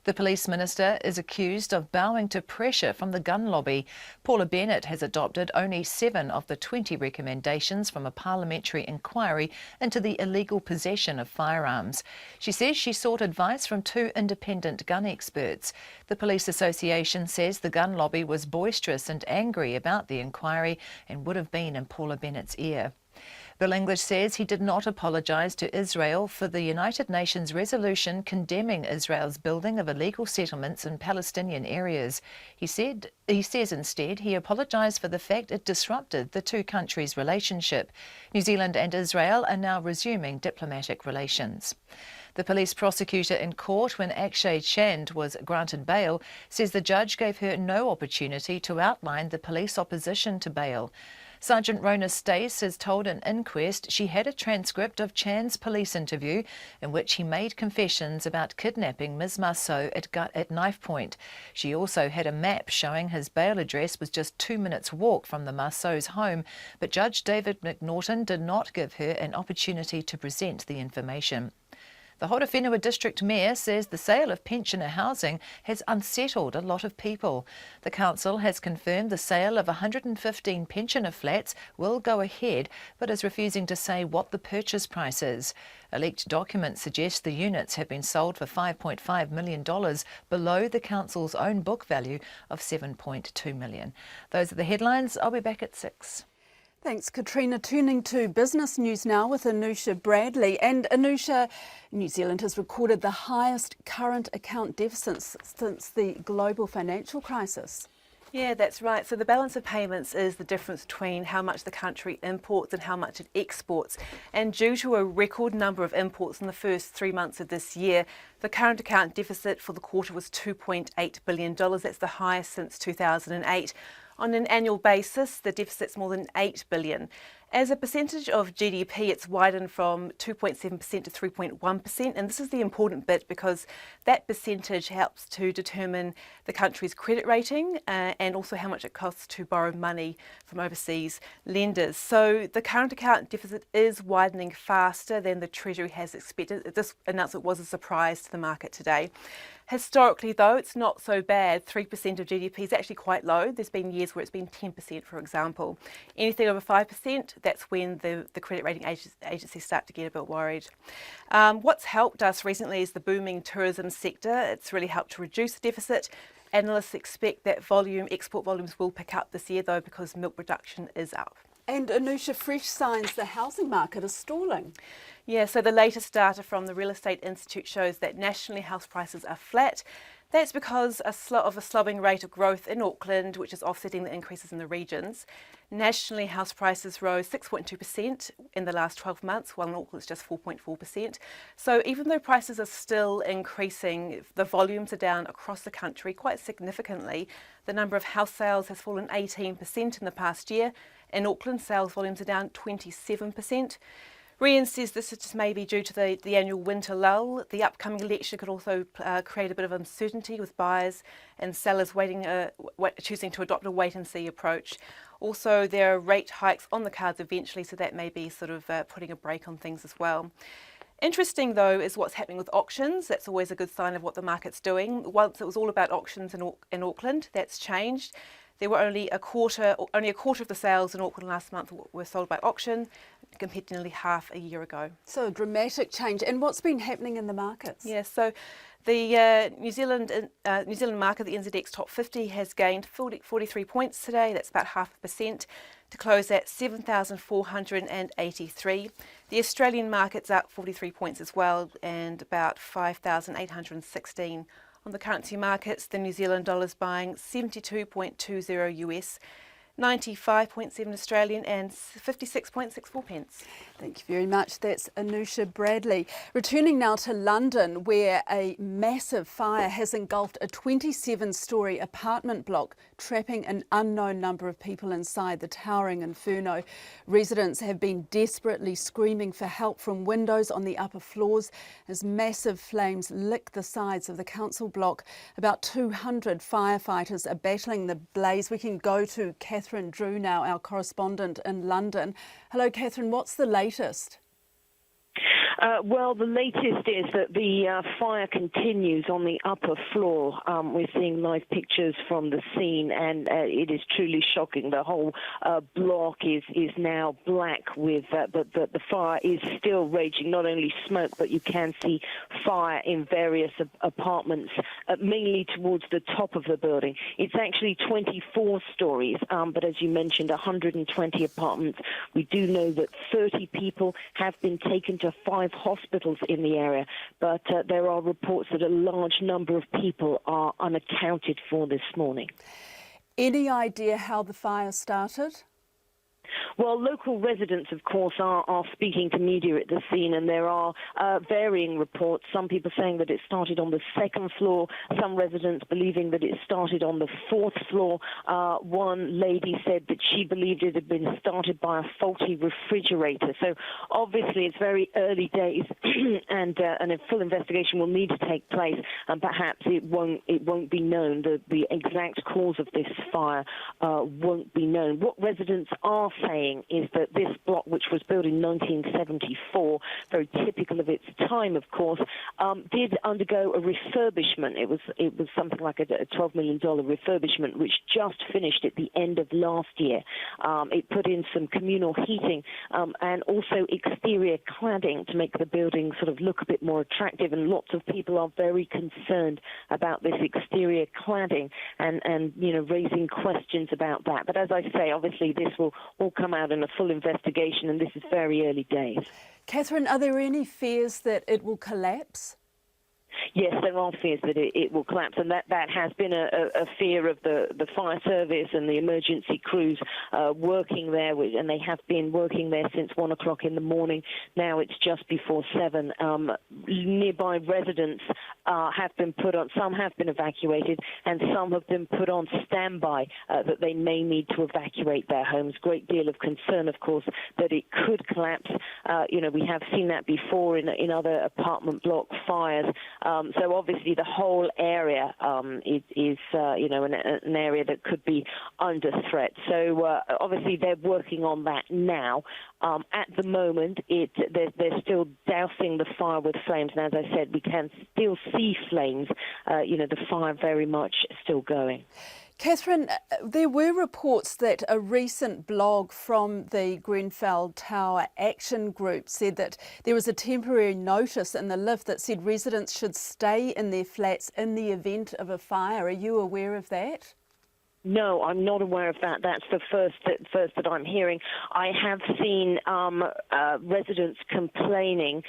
The police minister is accused of bowing to pressure from the gun lobby. Paula Bennett has adopted only 7 of the 20 recommendations from a parliamentary inquiry into the illegal possession of firearms. She says she sought advice from 2 independent gun experts. The Police Association says the gun lobby was boisterous and angry about the inquiry and would have been in Paula Bennett's ear. Bill English says he did not apologise to Israel for the United Nations resolution condemning Israel's building of illegal settlements in Palestinian areas. He says instead he apologised for the fact it disrupted the two countries' relationship. New Zealand and Israel are now resuming diplomatic relations. The police prosecutor in court when Cashen was granted bail says the judge gave her no opportunity to outline the police opposition to bail. Sergeant Rona Stace has told an inquest she had a transcript of Chan's police interview in which he made confessions about kidnapping Ms Marceau at knife point. She also had a map showing his bail address was just 2 minutes' walk from the Marceau's home, but Judge David McNaughton did not give her an opportunity to present the information. The Horowhenua District Mayor says the sale of pensioner housing has unsettled a lot of people. The council has confirmed the sale of 115 pensioner flats will go ahead, but is refusing to say what the purchase price is. A leaked document suggests the units have been sold for $5.5 million, below the council's own book value of $7.2 million. Those are the headlines. I'll be back at 6. Thanks, Katrina. Turning to business news now with Anusha Bradley. And Anusha, New Zealand has recorded the highest current account deficits since the global financial crisis. Yeah, that's right. So the balance of payments is the difference between how much the country imports and how much it exports. And due to a record number of imports in the first 3 months of this year, the current account deficit for the quarter was $2.8 billion. That's the highest since 2008. On an annual basis, the deficit's more than $8 billion. As a percentage of GDP, it's widened from 2.7% to 3.1%, and this is the important bit because that percentage helps to determine the country's credit rating and also how much it costs to borrow money from overseas lenders. So the current account deficit is widening faster than the Treasury has expected. This announcement was a surprise to the market today. Historically, though, it's not so bad. 3% of GDP is actually quite low. There's been years where it's been 10%, for example. Anything over 5%, that's when the credit rating agencies start to get a bit worried. What's helped us recently is the booming tourism sector. It's really helped to reduce the deficit. Analysts expect that export volumes will pick up this year, though, because milk production is up. And Anusha, fresh signs the housing market is stalling. Yeah, so the latest data from the Real Estate Institute shows that nationally house prices are flat. That's because of a slowing rate of growth in Auckland, which is offsetting the increases in the regions. Nationally, house prices rose 6.2% in the last 12 months, while in Auckland it's just 4.4%. So even though prices are still increasing, the volumes are down across the country quite significantly. The number of house sales has fallen 18% in the past year. In Auckland, sales volumes are down 27%. Rian says this is just maybe due to the annual winter lull. The upcoming election could also create a bit of uncertainty with buyers and sellers choosing to adopt a wait-and-see approach. Also, there are rate hikes on the cards eventually, so that may be sort of putting a brake on things as well. Interesting, though, is what's happening with auctions. That's always a good sign of what the market's doing. Once it was all about auctions in Auckland, that's changed. There were only a quarter of the sales in Auckland last month were sold by auction, compared to nearly half a year ago. So a dramatic change. And what's been happening in the markets? Yeah, so the New Zealand market, the NZX Top 50, has gained 43 points today. That's about 0.5%, to close at 7,483. The Australian market's up 43 points as well, and about 5,816. On the currency markets, the New Zealand dollar's buying 72.20 US, 95.7 Australian and 56.64 pence. Thank you very much. That's Anusha Bradley. Returning now to London, where a massive fire has engulfed a 27-storey apartment block, trapping an unknown number of people inside the towering inferno. Residents have been desperately screaming for help from windows on the upper floors as massive flames lick the sides of the council block. About 200 firefighters are battling the blaze. We can go to Catherine Drew now, our correspondent in London. Hello, Catherine. What's the latest? Well, the latest is that the fire continues on the upper floor. We're seeing live pictures from the scene, and it is truly shocking. The whole block is now black with, but the fire is still raging. Not only smoke, but you can see fire in various apartments, mainly towards the top of the building. It's actually 24 stories, but as you mentioned, 120 apartments. We do know that 30 people have been taken to 5 hospitals in the area, but there are reports that a large number of people are unaccounted for this morning. Any idea how the fire started? Well, local residents, of course, are speaking to media at the scene, and there are varying reports. Some people saying that it started on the 2nd floor, some residents believing that it started on the 4th floor. One lady said that she believed it had been started by a faulty refrigerator. So obviously it's very early days, and a full investigation will need to take place, and perhaps it won't be known. The exact cause of this fire won't be known. What residents are saying is that this block, which was built in 1974, very typical of its time, of course, did undergo a refurbishment. It was something like a $12 million refurbishment, which just finished at the end of last year. It put in some communal heating and also exterior cladding to make the building sort of look a bit more attractive, and lots of people are very concerned about this exterior cladding and raising questions about that. But as I say, obviously this will all come out in a full investigation, and this is very early days. Catherine, are there any fears that it will collapse? Yes, there are fears that it will collapse, and that has been a fear of the fire service and the emergency crews working there, and they have been working there since 1 o'clock in the morning. Now it's just before 7. Nearby residents have been put on, some have been evacuated, and some have been put on standby that they may need to evacuate their homes. Great deal of concern, of course, that it could collapse. We have seen that before in other apartment block fires. So obviously the whole area is an area that could be under threat. So obviously they're working on that now. At the moment, they're still dousing the fire with flames, and as I said, we can still see flames. The fire very much still going. Catherine, there were reports that a recent blog from the Grenfell Tower Action Group said that there was a temporary notice in the lift that said residents should stay in their flats in the event of a fire. Are you aware of that? No, I'm not aware of that. That's the first that I'm hearing. I have seen residents complaining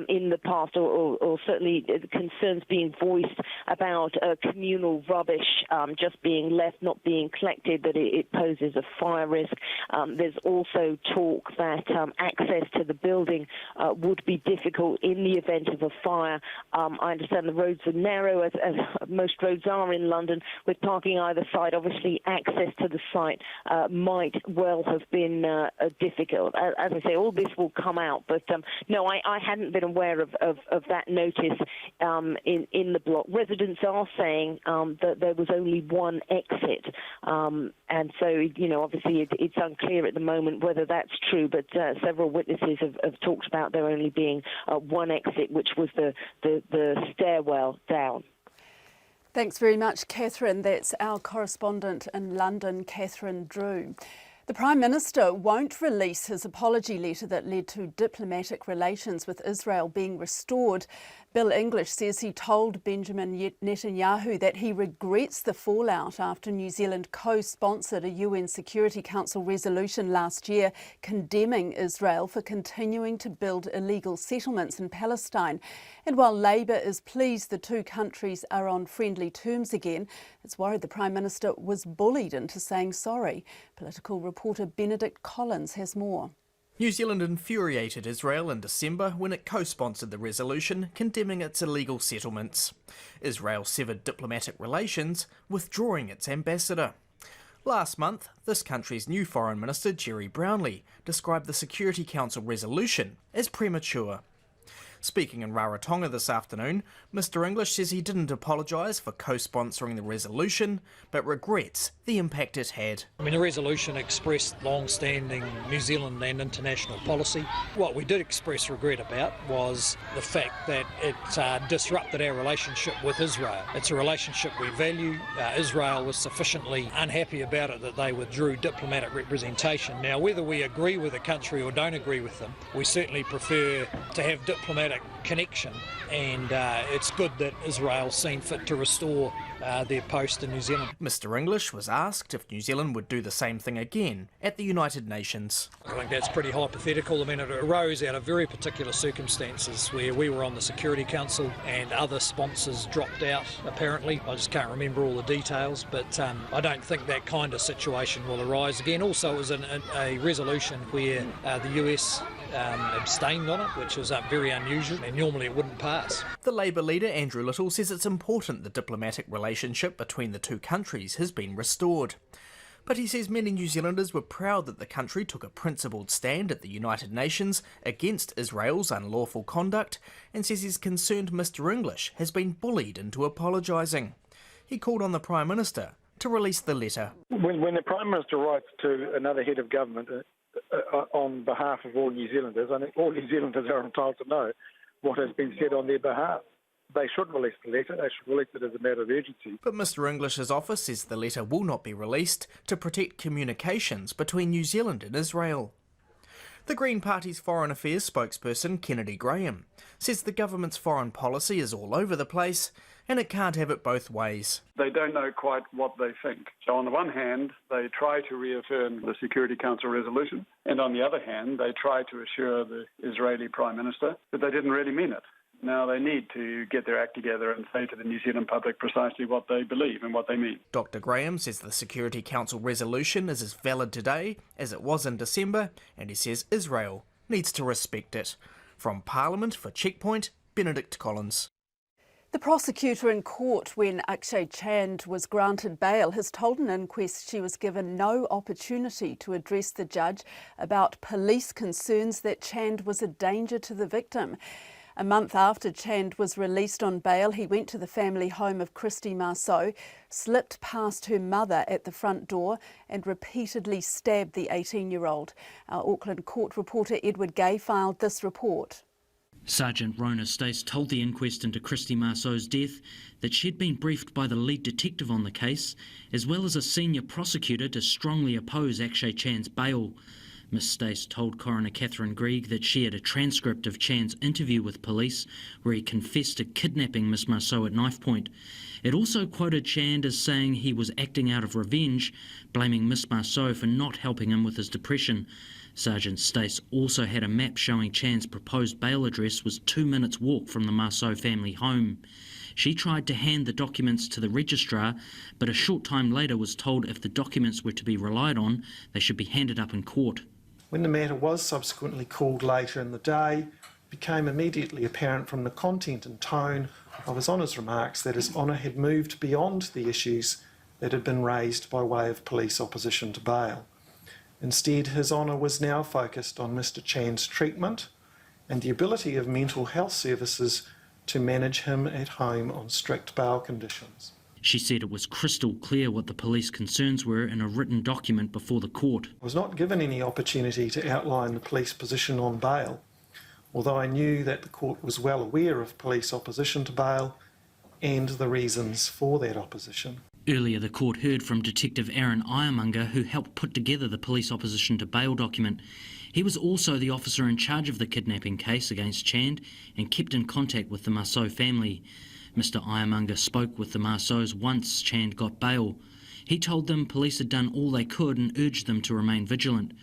in the past, or certainly concerns being voiced about communal rubbish just being left, not being collected, that it poses a fire risk. There's also talk that access to the building would be difficult in the event of a fire. I understand the roads are narrow, as most roads are in London, with parking either side. Obviously, access to the site might well have been difficult. As I say, all this will come out, but no, I hadn't been aware of that notice in the block. Residents are saying that there was only one exit, and so, obviously it's unclear at the moment whether that's true, but several witnesses have talked about there only being one exit, which was the stairwell down. Thanks very much, Catherine. That's our correspondent in London, Catherine Drew. The Prime Minister won't release his apology letter that led to diplomatic relations with Israel being restored. Bill English says he told Benjamin Netanyahu that he regrets the fallout after New Zealand co-sponsored a UN Security Council resolution last year condemning Israel for continuing to build illegal settlements in Palestine. And while Labour is pleased the two countries are on friendly terms again, it's worried the Prime Minister was bullied into saying sorry. Political reporter Benedict Collins has more. New Zealand infuriated Israel in December when it co-sponsored the resolution condemning its illegal settlements. Israel severed diplomatic relations, withdrawing its ambassador. Last month, this country's new Foreign Minister, Gerry Brownlee, described the Security Council resolution as premature. Speaking in Rarotonga this afternoon, Mr English says he didn't apologise for co-sponsoring the resolution, but regrets the impact it had. I mean, the resolution expressed long-standing New Zealand and international policy. What we did express regret about was the fact that it disrupted our relationship with Israel. It's a relationship we value. Israel was sufficiently unhappy about it that they withdrew diplomatic representation. Now, whether we agree with a country or don't agree with them, we certainly prefer to have diplomatic connection, and it's good that Israel's seen fit to restore their post in New Zealand. Mr English was asked if New Zealand would do the same thing again at the United Nations. I think that's pretty hypothetical. I mean, it arose out of very particular circumstances where we were on the Security Council and other sponsors dropped out, apparently. I just can't remember all the details, but I don't think that kind of situation will arise again. Also, it was a resolution where the US abstained on it, which was very unusual, and normally it wouldn't pass. The Labour leader, Andrew Little, says it's important the diplomatic relationship between the two countries has been restored. But he says many New Zealanders were proud that the country took a principled stand at the United Nations against Israel's unlawful conduct, and says he's concerned Mr English has been bullied into apologising. He called on the Prime Minister to release the letter. When the Prime Minister writes to another head of government on behalf of all New Zealanders, I think all New Zealanders are entitled to know what has been said on their behalf. They should release the letter. They should release it as a matter of urgency. But Mr English's office says the letter will not be released to protect communications between New Zealand and Israel. The Green Party's Foreign Affairs spokesperson, Kennedy Graham, says the government's foreign policy is all over the place and it can't have it both ways. They don't know quite what they think. So on the one hand, they try to reaffirm the Security Council resolution, and on the other hand, they try to assure the Israeli Prime Minister that they didn't really mean it. Now they need to get their act together and say to the New Zealand public precisely what they believe and what they mean. Dr Graham says the Security Council resolution is as valid today as it was in December, and he says Israel needs to respect it. From Parliament for Checkpoint, Benedict Collins. The prosecutor in court when Akshay Chand was granted bail has told an inquest she was given no opportunity to address the judge about police concerns that Chand was a danger to the victim. A month after Chand was released on bail, he went to the family home of Christy Marceau, slipped past her mother at the front door and repeatedly stabbed the 18-year-old. Our Auckland court reporter Edward Gay filed this report. Sergeant Rona Stace told the inquest into Christy Marceau's death that she'd been briefed by the lead detective on the case, as well as a senior prosecutor to strongly oppose Akshay Chand's bail. Miss Stace told Coroner Catherine Grieg that she had a transcript of Chand's interview with police where he confessed to kidnapping Miss Marceau at knife point. It also quoted Chand as saying he was acting out of revenge, blaming Miss Marceau for not helping him with his depression. Sergeant Stace also had a map showing Chand's proposed bail address was 2 minutes walk from the Marceau family home. She tried to hand the documents to the registrar, but a short time later was told if the documents were to be relied on, they should be handed up in court. When the matter was subsequently called later in the day, it became immediately apparent from the content and tone of His Honour's remarks that His Honour had moved beyond the issues that had been raised by way of police opposition to bail. Instead, His Honour was now focused on Mr Chand's treatment and the ability of mental health services to manage him at home on strict bail conditions. She said it was crystal clear what the police concerns were in a written document before the court. I was not given any opportunity to outline the police position on bail, although I knew that the court was well aware of police opposition to bail and the reasons for that opposition. Earlier, the court heard from Detective Aaron Iremonger, who helped put together the police opposition to bail document. He was also the officer in charge of the kidnapping case against Chand and kept in contact with the Marceau family. Mr Iremonger spoke with the Marceaus once Chand got bail. He told them police had done all they could and urged them to remain vigilant.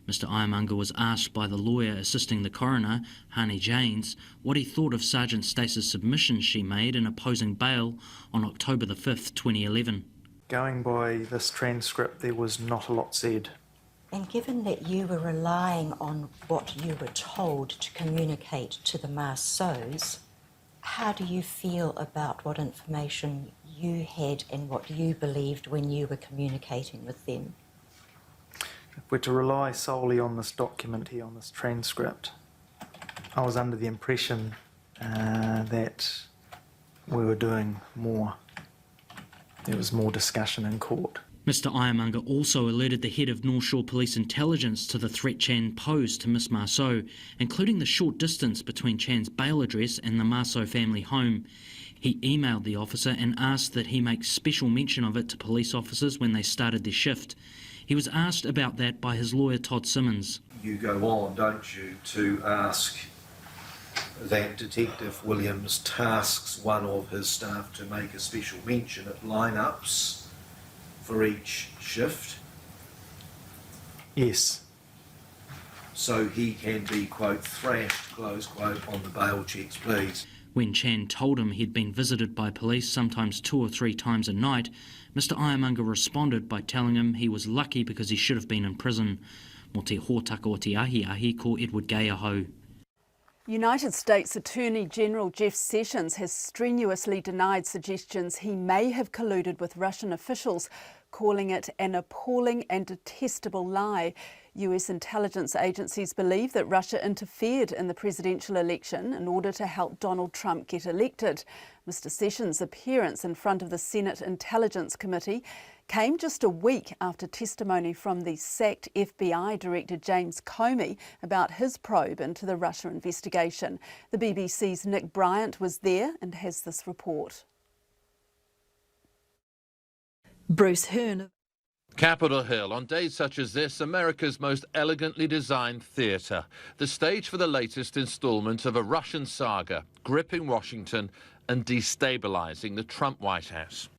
Mr Iremonger was asked by the lawyer assisting the coroner, Hani Janes, what he thought of Sergeant Stace's submission she made in opposing bail on October the 5th, 2011. Going by this transcript, there was not a lot said. And given that you were relying on what you were told to communicate to the Marceaus, how do you feel about what information you had and what you believed when you were communicating with them? If we're to rely solely on this document here, on this transcript, I was under the impression that we were doing more. There was more discussion in court. Mr Iremonger also alerted the head of North Shore Police Intelligence to the threat Chan posed to Miss Marceau, including the short distance between Chan's bail address and the Marceau family home. He emailed the officer and asked that he make special mention of it to police officers when they started their shift. He was asked about that by his lawyer Todd Simmons. You go on, don't you, to ask that Detective Williams tasks one of his staff to make a special mention of lineups for each shift? Yes. So he can be, quote, thrashed, close quote, on the bail checks, please. When Chan told him he'd been visited by police sometimes 2 or 3 times a night, Mr Iremonger responded by telling him he was lucky because he should have been in prison. Mo te hōtaka o te ahi ko Edward Gay aho. United States Attorney General Jeff Sessions has strenuously denied suggestions he may have colluded with Russian officials, calling it an appalling and detestable lie. US intelligence agencies believe that Russia interfered in the presidential election in order to help Donald Trump get elected. Mr Sessions' appearance in front of the Senate Intelligence Committee came just a week after testimony from the sacked FBI Director James Comey about his probe into the Russia investigation. The BBC's Nick Bryant was there and has this report. Bruce Hearn. Capitol Hill, on days such as this, America's most elegantly designed theatre, the stage for the latest instalment of a Russian saga, gripping Washington and destabilising the Trump White House.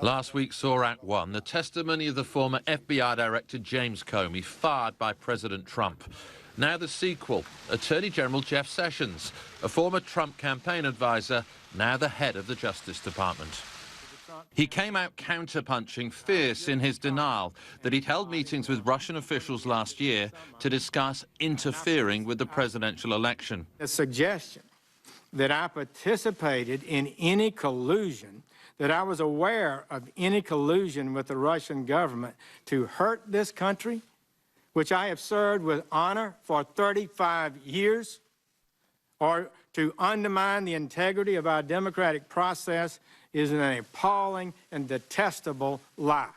Last week saw Act 1, the testimony of the former FBI Director James Comey, fired by President Trump. Now the sequel, Attorney General Jeff Sessions, a former Trump campaign advisor, now the head of the Justice Department. He came out counterpunching, fierce in his denial that he'd held meetings with Russian officials last year to discuss interfering with the presidential election. The suggestion that I participated in any collusion, that I was aware of any collusion with the Russian government to hurt this country, which I have served with honor for 35 years, or to undermine the integrity of our democratic process, is an appalling and detestable lie.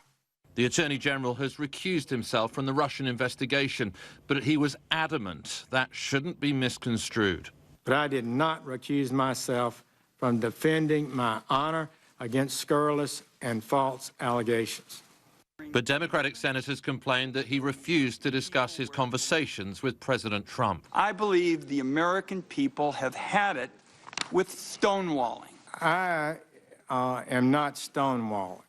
The Attorney General has recused himself from the Russian investigation, but he was adamant that shouldn't be misconstrued. But I did not recuse myself from defending my honor against scurrilous and false allegations. But Democratic senators complained that he refused to discuss his conversations with President Trump. I believe the American people have had it with stonewalling. I am not stonewalling.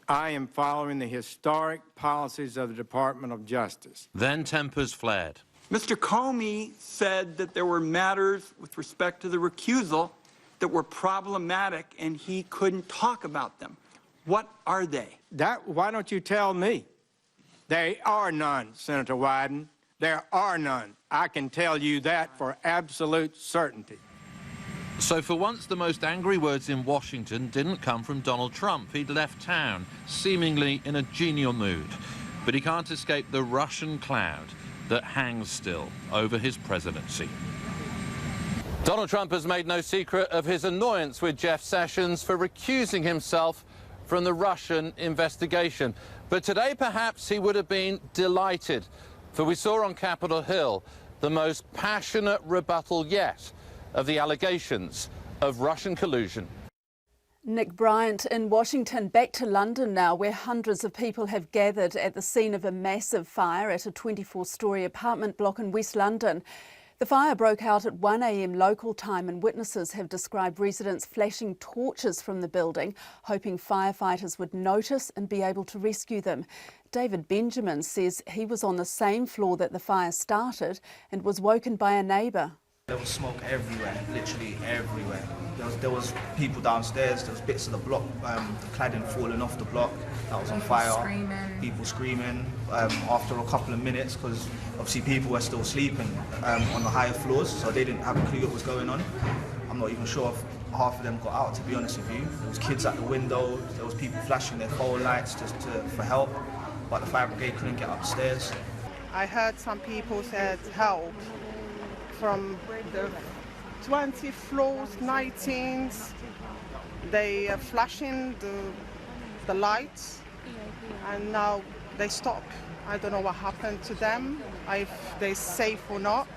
I am following the historic policies of the Department of Justice. Then tempers flared. Mr. Comey said that there were matters with respect to the recusal that were problematic and he couldn't talk about them. What are they? Why don't you tell me? There are none, Senator Wyden. There are none. I can tell you that for absolute certainty. So for once, the most angry words in Washington didn't come from Donald Trump. He'd left town, seemingly in a genial mood. But he can't escape the Russian cloud that hangs still over his presidency. Donald Trump has made no secret of his annoyance with Jeff Sessions for recusing himself from the Russian investigation. But today, perhaps he would have been delighted, for we saw on Capitol Hill the most passionate rebuttal yet of the allegations of Russian collusion. Nick Bryant in Washington. Back to London now, where hundreds of people have gathered at the scene of a massive fire at a 24-storey apartment block in West London. The fire broke out at 1 a.m. local time, and witnesses have described residents flashing torches from the building, hoping firefighters would notice and be able to rescue them. David Benjamin says he was on the same floor that the fire started and was woken by a neighbour. There was smoke everywhere, literally everywhere. There was people downstairs, there was bits of the block, the cladding falling off the block that was on fire. People screaming after a couple of minutes, because obviously people were still sleeping on the higher floors, so they didn't have a clue what was going on. I'm not even sure if half of them got out, to be honest with you. There was kids at the window, there was people flashing their phone lights just for help, but the fire brigade couldn't get upstairs. I heard some people said help from the 20 floors, 19s. They are flashing the lights, and now they stop. I don't know what happened to them, if they're safe or not,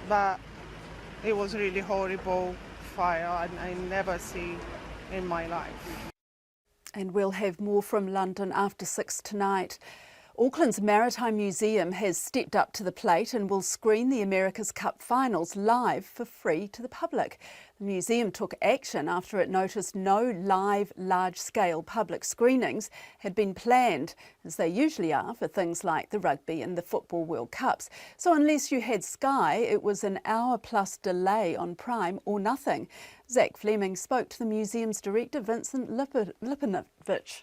but it was really horrible fire, and I never see in my life. And we'll have more from London after 6 tonight. Auckland's Maritime Museum has stepped up to the plate and will screen the America's Cup finals live for free to the public. The museum took action after it noticed no live, large-scale public screenings had been planned, as they usually are for things like the Rugby and the Football World Cups. So unless you had Sky, it was an hour-plus delay on Prime or nothing. Zach Fleming spoke to the museum's director, Vincent Lipinovich.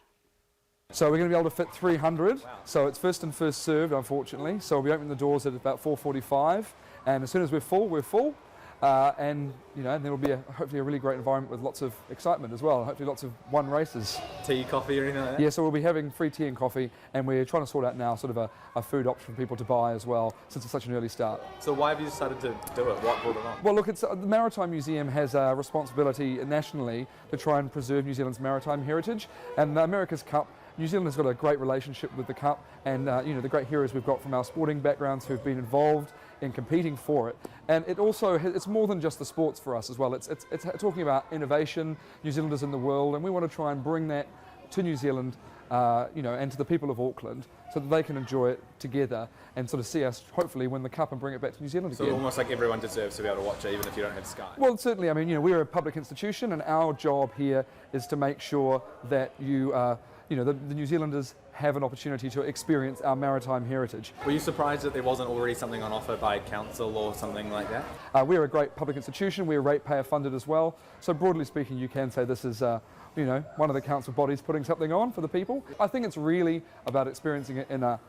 So we're going to be able to fit 300, so it's first and first served, unfortunately. So we'll be opening the doors at about 4:45, and as soon as we're full, we're full. And then it'll be hopefully a really great environment with lots of excitement as well. Hopefully lots of won races. Tea, coffee or anything like that? Yeah, so we'll be having free tea and coffee, and we're trying to sort out now sort of a food option for people to buy as well, since it's such an early start. So why have you decided to do it? What brought it on? Well, look, the Maritime Museum has a responsibility nationally to try and preserve New Zealand's maritime heritage, and the America's Cup, New Zealand has got a great relationship with the Cup, and the great heroes we've got from our sporting backgrounds who've been involved in competing for it. And it also it's more than just the sports for us as well. It's talking about innovation, New Zealanders in the world, and we want to try and bring that to New Zealand, and to the people of Auckland, so that they can enjoy it together and sort of see us hopefully win the Cup and bring it back to New Zealand again. So almost like everyone deserves to be able to watch it, even if you don't have Sky. Well, certainly. I mean, we're a public institution, and our job here is to make sure that the New Zealanders have an opportunity to experience our maritime heritage. Were you surprised that there wasn't already something on offer by council or something like that? We're a great public institution. We're ratepayer funded as well. So broadly speaking, you can say this is one of the council bodies putting something on for the people. I think it's really about experiencing it in a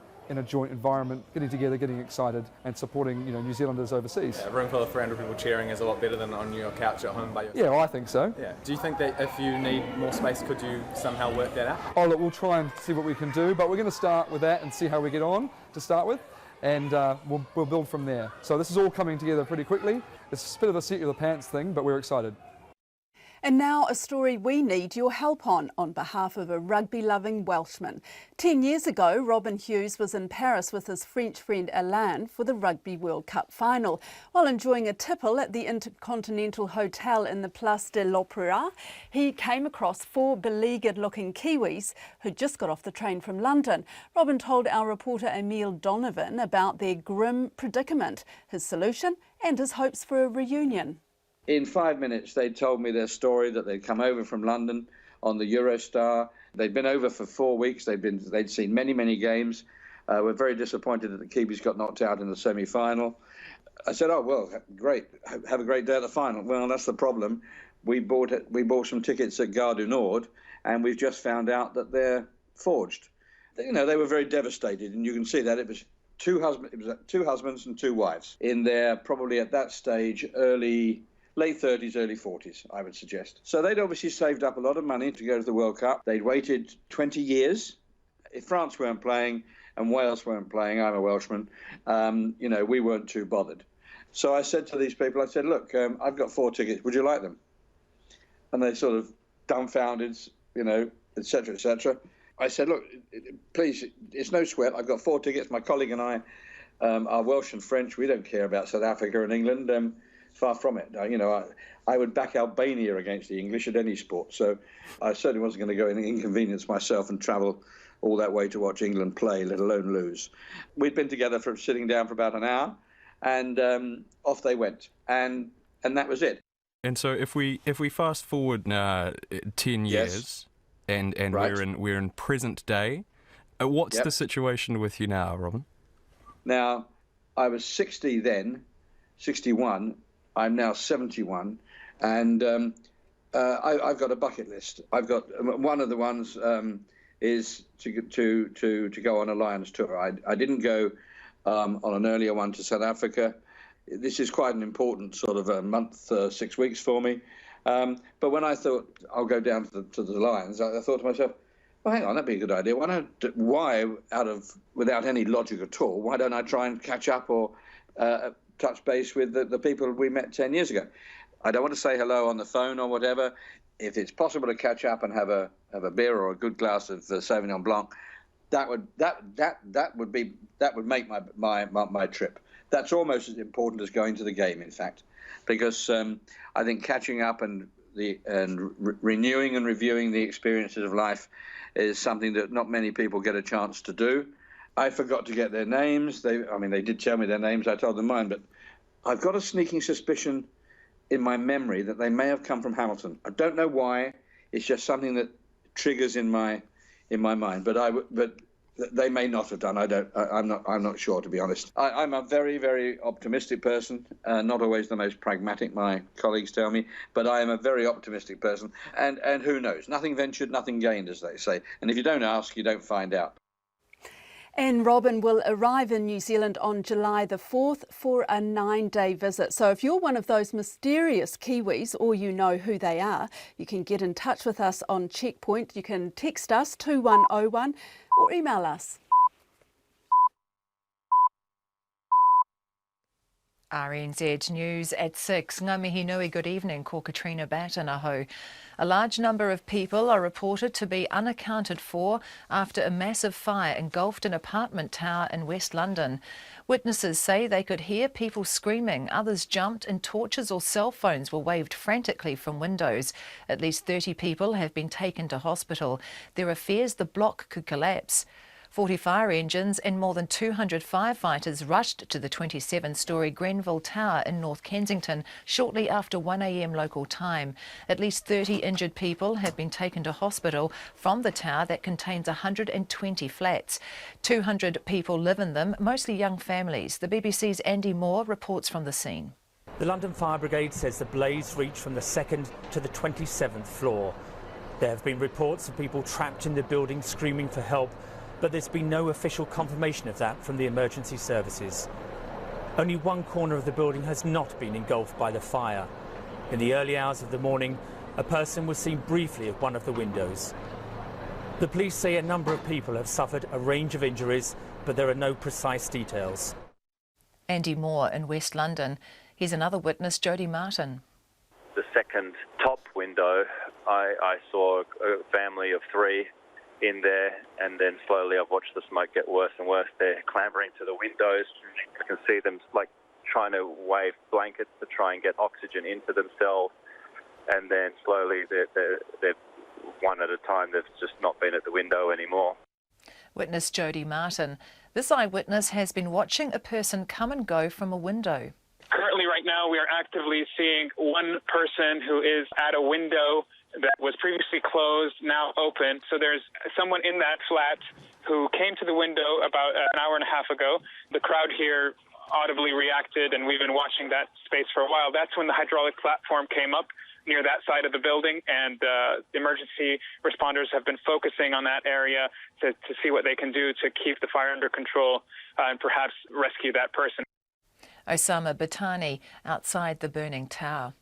joint environment, getting together, getting excited, and supporting New Zealanders overseas. Yeah, a room full of 300 people cheering is a lot better than on your couch at home by yourself. Yeah, well, I think so. Yeah. Do you think that if you need more space, could you somehow work that out? Oh, look, we'll try and see what we can do, but we're going to start with that and see how we get on to start with, and we'll build from there. So this is all coming together pretty quickly. It's a bit of a seat of the pants thing, but we're excited. And now a story we need your help on behalf of a rugby-loving Welshman. 10 years ago, Robin Hughes was in Paris with his French friend Alain for the Rugby World Cup final. While enjoying a tipple at the Intercontinental Hotel in the Place de l'Opéra, he came across 4 beleaguered-looking Kiwis who'd just got off the train from London. Robin told our reporter Emile Donovan about their grim predicament, his solution and his hopes for a reunion. In 5 minutes, they told me their story, that they'd come over from London on the Eurostar. They'd been over for 4 weeks. They'd seen many, many games. Were very disappointed that the Kiwis got knocked out in the semi-final. I said, "Oh well, great. Have a great day at the final." Well, that's the problem. We bought some tickets at Gare du Nord, and we've just found out that they're forged. They were very devastated, and you can see that it was two husbands and 2 wives in their probably at that stage late 30s, early 40s, I would suggest. So they'd obviously saved up a lot of money to go to the World Cup. They'd waited 20 years. If France weren't playing and Wales weren't playing, I'm a Welshman, we weren't too bothered. So I said to these people, look, I've got 4 tickets. Would you like them? And they sort of dumbfounded, et cetera, et cetera. I said, look, please, it's no sweat. I've got 4 tickets. My colleague and I are Welsh and French. We don't care about South Africa and England. Far from it. I would back Albania against the English at any sport, so I certainly wasn't going to go and inconvenience myself and travel all that way to watch England play, let alone lose. We'd been together sitting down for about an hour, and off they went, and that was it. And so if we fast forward 10 years, and right. we're in present day, what's the situation with you now, Robin? Now, I was 60 then, 61. I'm now 71, and I've got a bucket list. I've got one of the ones is to go on a Lions tour. I didn't go on an earlier one to South Africa. This is quite an important sort of a month, 6 weeks for me. But when I thought I'll go down to the Lions, I thought to myself, well, hang on, that'd be a good idea. Without any logic at all, why don't I try and catch up or touch base with the people we met 10 years ago. I don't want to say hello on the phone or whatever. If it's possible to catch up and have a beer or a good glass of Sauvignon Blanc, that would make my trip. That's almost as important as going to the game, in fact, because I think catching up and renewing and reviewing the experiences of life is something that not many people get a chance to do. I forgot to get their names. They did tell me their names. I told them mine, but I've got a sneaking suspicion in my memory that they may have come from Hamilton. I don't know why. It's just something that triggers in my mind. But they may not have done. I'm not sure, to be honest. I'm a very, very optimistic person. Not always the most pragmatic, my colleagues tell me, but I am a very optimistic person. And who knows? Nothing ventured, nothing gained, as they say. And if you don't ask, you don't find out. And Robin will arrive in New Zealand on July the 4th for a 9-day visit. So if you're one of those mysterious Kiwis, or you know who they are, you can get in touch with us on Checkpoint. You can text us 2101 or email us. RNZ News at 6. Ngā mihi nui, good evening, ko Katrina Batanaho. A large number of people are reported to be unaccounted for after a massive fire engulfed an apartment tower in West London. Witnesses say they could hear people screaming, others jumped and torches or cell phones were waved frantically from windows. At least 30 people have been taken to hospital. There are fears the block could collapse. 40 fire engines and more than 200 firefighters rushed to the 27-storey Grenville Tower in North Kensington shortly after 1 a.m. local time. At least 30 injured people have been taken to hospital from the tower that contains 120 flats. 200 people live in them, mostly young families. The BBC's Andy Moore reports from the scene. The London Fire Brigade says the blaze reached from the 2nd to the 27th floor. There have been reports of people trapped in the building screaming for help, but there's been no official confirmation of that from the emergency services. Only one corner of the building has not been engulfed by the fire. In the early hours of the morning, a person was seen briefly at one of the windows. The police say a number of people have suffered a range of injuries, but there are no precise details. Andy Moore in West London. Here's another witness, Jody Martin. The second top window, I saw a family of 3 in there, and then slowly I've watched the smoke get worse and worse. They're clambering to the windows. I can see them like trying to wave blankets to try and get oxygen into themselves, and then slowly they're one at a time. They've just not been at the window anymore. Witness Jody Martin. This eyewitness has been watching a person come and go from a window. Currently, right now, we are actively seeing one person who is at a window that was previously closed, now open. So there's someone in that flat who came to the window about an hour and a half ago. The crowd here audibly reacted, and we've been watching that space for a while. That's when the hydraulic platform came up near that side of the building, and emergency responders have been focusing on that area to see what they can do to keep the fire under control and perhaps rescue that person. Osama Batani outside the burning tower.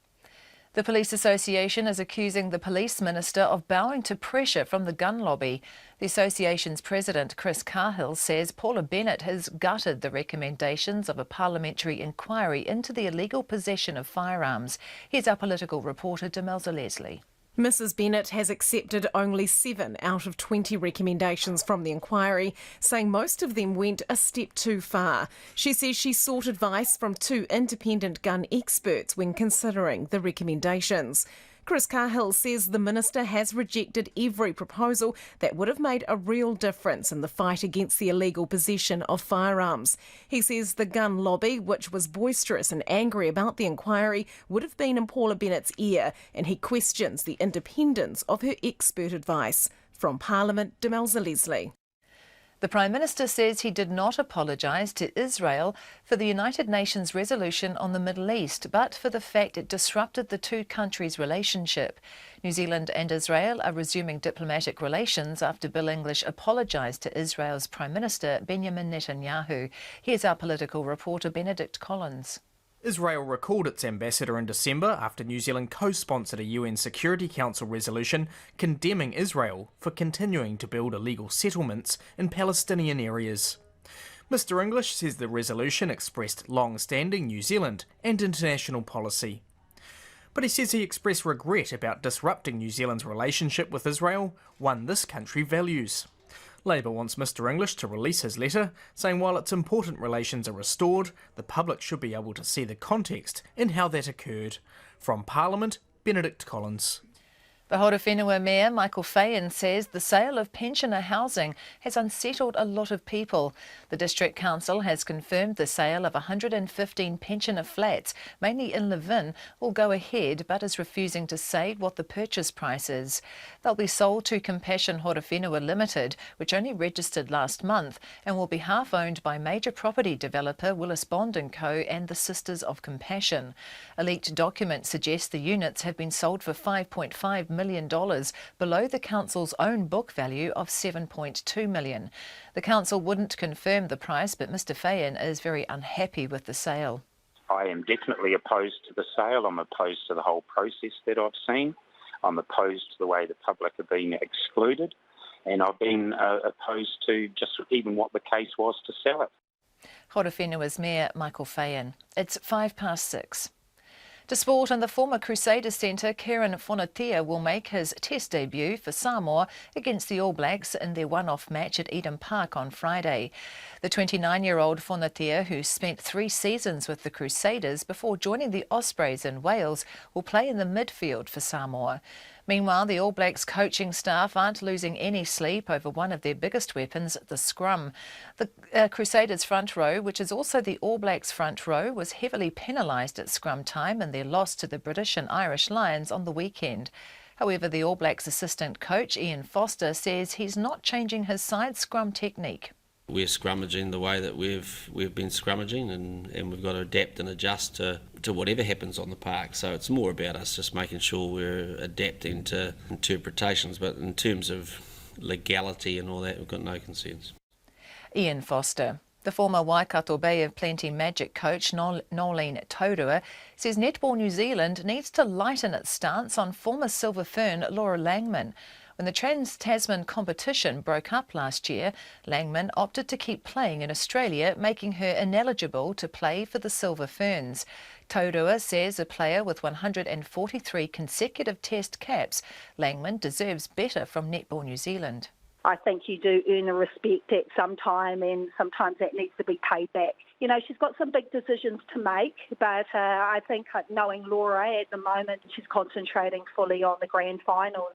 The Police Association is accusing the Police Minister of bowing to pressure from the gun lobby. The association's president, Chris Cahill, says Paula Bennett has gutted the recommendations of a parliamentary inquiry into the illegal possession of firearms. Here's our political reporter, Demelza Leslie. Mrs Bennett has accepted only 7 out of 20 recommendations from the inquiry, saying most of them went a step too far. She says she sought advice from 2 independent gun experts when considering the recommendations. Chris Cahill says the minister has rejected every proposal that would have made a real difference in the fight against the illegal possession of firearms. He says the gun lobby, which was boisterous and angry about the inquiry, would have been in Paula Bennett's ear, and he questions the independence of her expert advice. From Parliament, Demelza Leslie. The Prime Minister says he did not apologise to Israel for the United Nations resolution on the Middle East, but for the fact it disrupted the 2 countries' relationship. New Zealand and Israel are resuming diplomatic relations after Bill English apologised to Israel's Prime Minister Benjamin Netanyahu. Here's our political reporter Benedict Collins. Israel recalled its ambassador in December after New Zealand co-sponsored a UN Security Council resolution condemning Israel for continuing to build illegal settlements in Palestinian areas. Mr English says the resolution expressed long-standing New Zealand and international policy. But he says he expressed regret about disrupting New Zealand's relationship with Israel, one this country values. Labour wants Mr English to release his letter, saying while it's important relations are restored, the public should be able to see the context in how that occurred. From Parliament, Benedict Collins. The Horowhenua Mayor, Michael Fayen, says the sale of pensioner housing has unsettled a lot of people. The District Council has confirmed the sale of 115 pensioner flats, mainly in Levin, will go ahead but is refusing to say what the purchase price is. They'll be sold to Compassion Horowhenua Limited, which only registered last month, and will be half-owned by major property developer Willis Bond & Co and the Sisters of Compassion. A leaked document suggests the units have been sold for $5.5 million, below the council's own book value of $7.2 million. The council wouldn't confirm the price, but Mr Fayen is very unhappy with the sale. I am definitely opposed to the sale. I'm opposed to the whole process that I've seen. I'm opposed to the way the public have been excluded, and I've been opposed to just even what the case was to sell it. Horowhenua's Mayor Michael Fayen. It's 6:05. To sport, and the former Crusaders centre Kieran Fonatia will make his Test debut for Samoa against the All Blacks in their one-off match at Eden Park on Friday. The 29-year-old Fonatia, who spent 3 seasons with the Crusaders before joining the Ospreys in Wales, will play in the midfield for Samoa. Meanwhile, the All Blacks coaching staff aren't losing any sleep over one of their biggest weapons, the scrum. The Crusaders front row, which is also the All Blacks front row, was heavily penalised at scrum time in their loss to the British and Irish Lions on the weekend. However, the All Blacks assistant coach Ian Foster says he's not changing his side scrum technique. We're scrummaging the way that we've been scrummaging, and we've got to adapt and adjust to whatever happens on the park. So it's more about us just making sure we're adapting to interpretations, but in terms of legality and all that, we've got no concerns. Ian Foster. The former Waikato Bay of Plenty Magic coach Nolene Taurua says Netball New Zealand needs to lighten its stance on former Silver Fern Laura Langman. When the Trans-Tasman competition broke up last year, Langman opted to keep playing in Australia, making her ineligible to play for the Silver Ferns. Taurua says a player with 143 consecutive Test caps, Langman deserves better from Netball New Zealand. I think you do earn a respect at some time, and sometimes that needs to be paid back. You know, she's got some big decisions to make, but I think knowing Laura at the moment, she's concentrating fully on the grand final.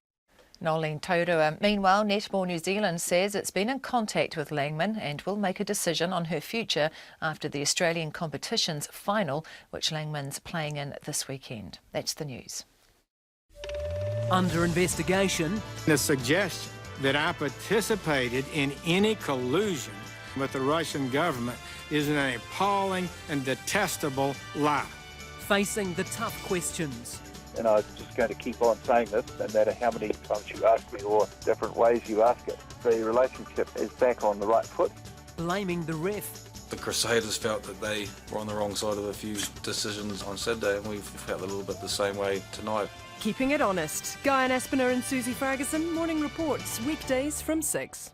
Nolene Taurua. Meanwhile, Netball New Zealand says it's been in contact with Langman and will make a decision on her future after the Australian competition's final, which Langman's playing in this weekend. That's the news. Under investigation. The suggestion that I participated in any collusion with the Russian government is an appalling and detestable lie. Facing the tough questions. And I was just going to keep on saying this, no matter how many times you ask me or different ways you ask it. The relationship is back on the right foot. Blaming the ref. The Crusaders felt that they were on the wrong side of a few decisions on Saturday, and we've felt a little bit the same way tonight. Keeping it honest. Guy and Aspinall and Susie Ferguson, morning reports, weekdays from 6.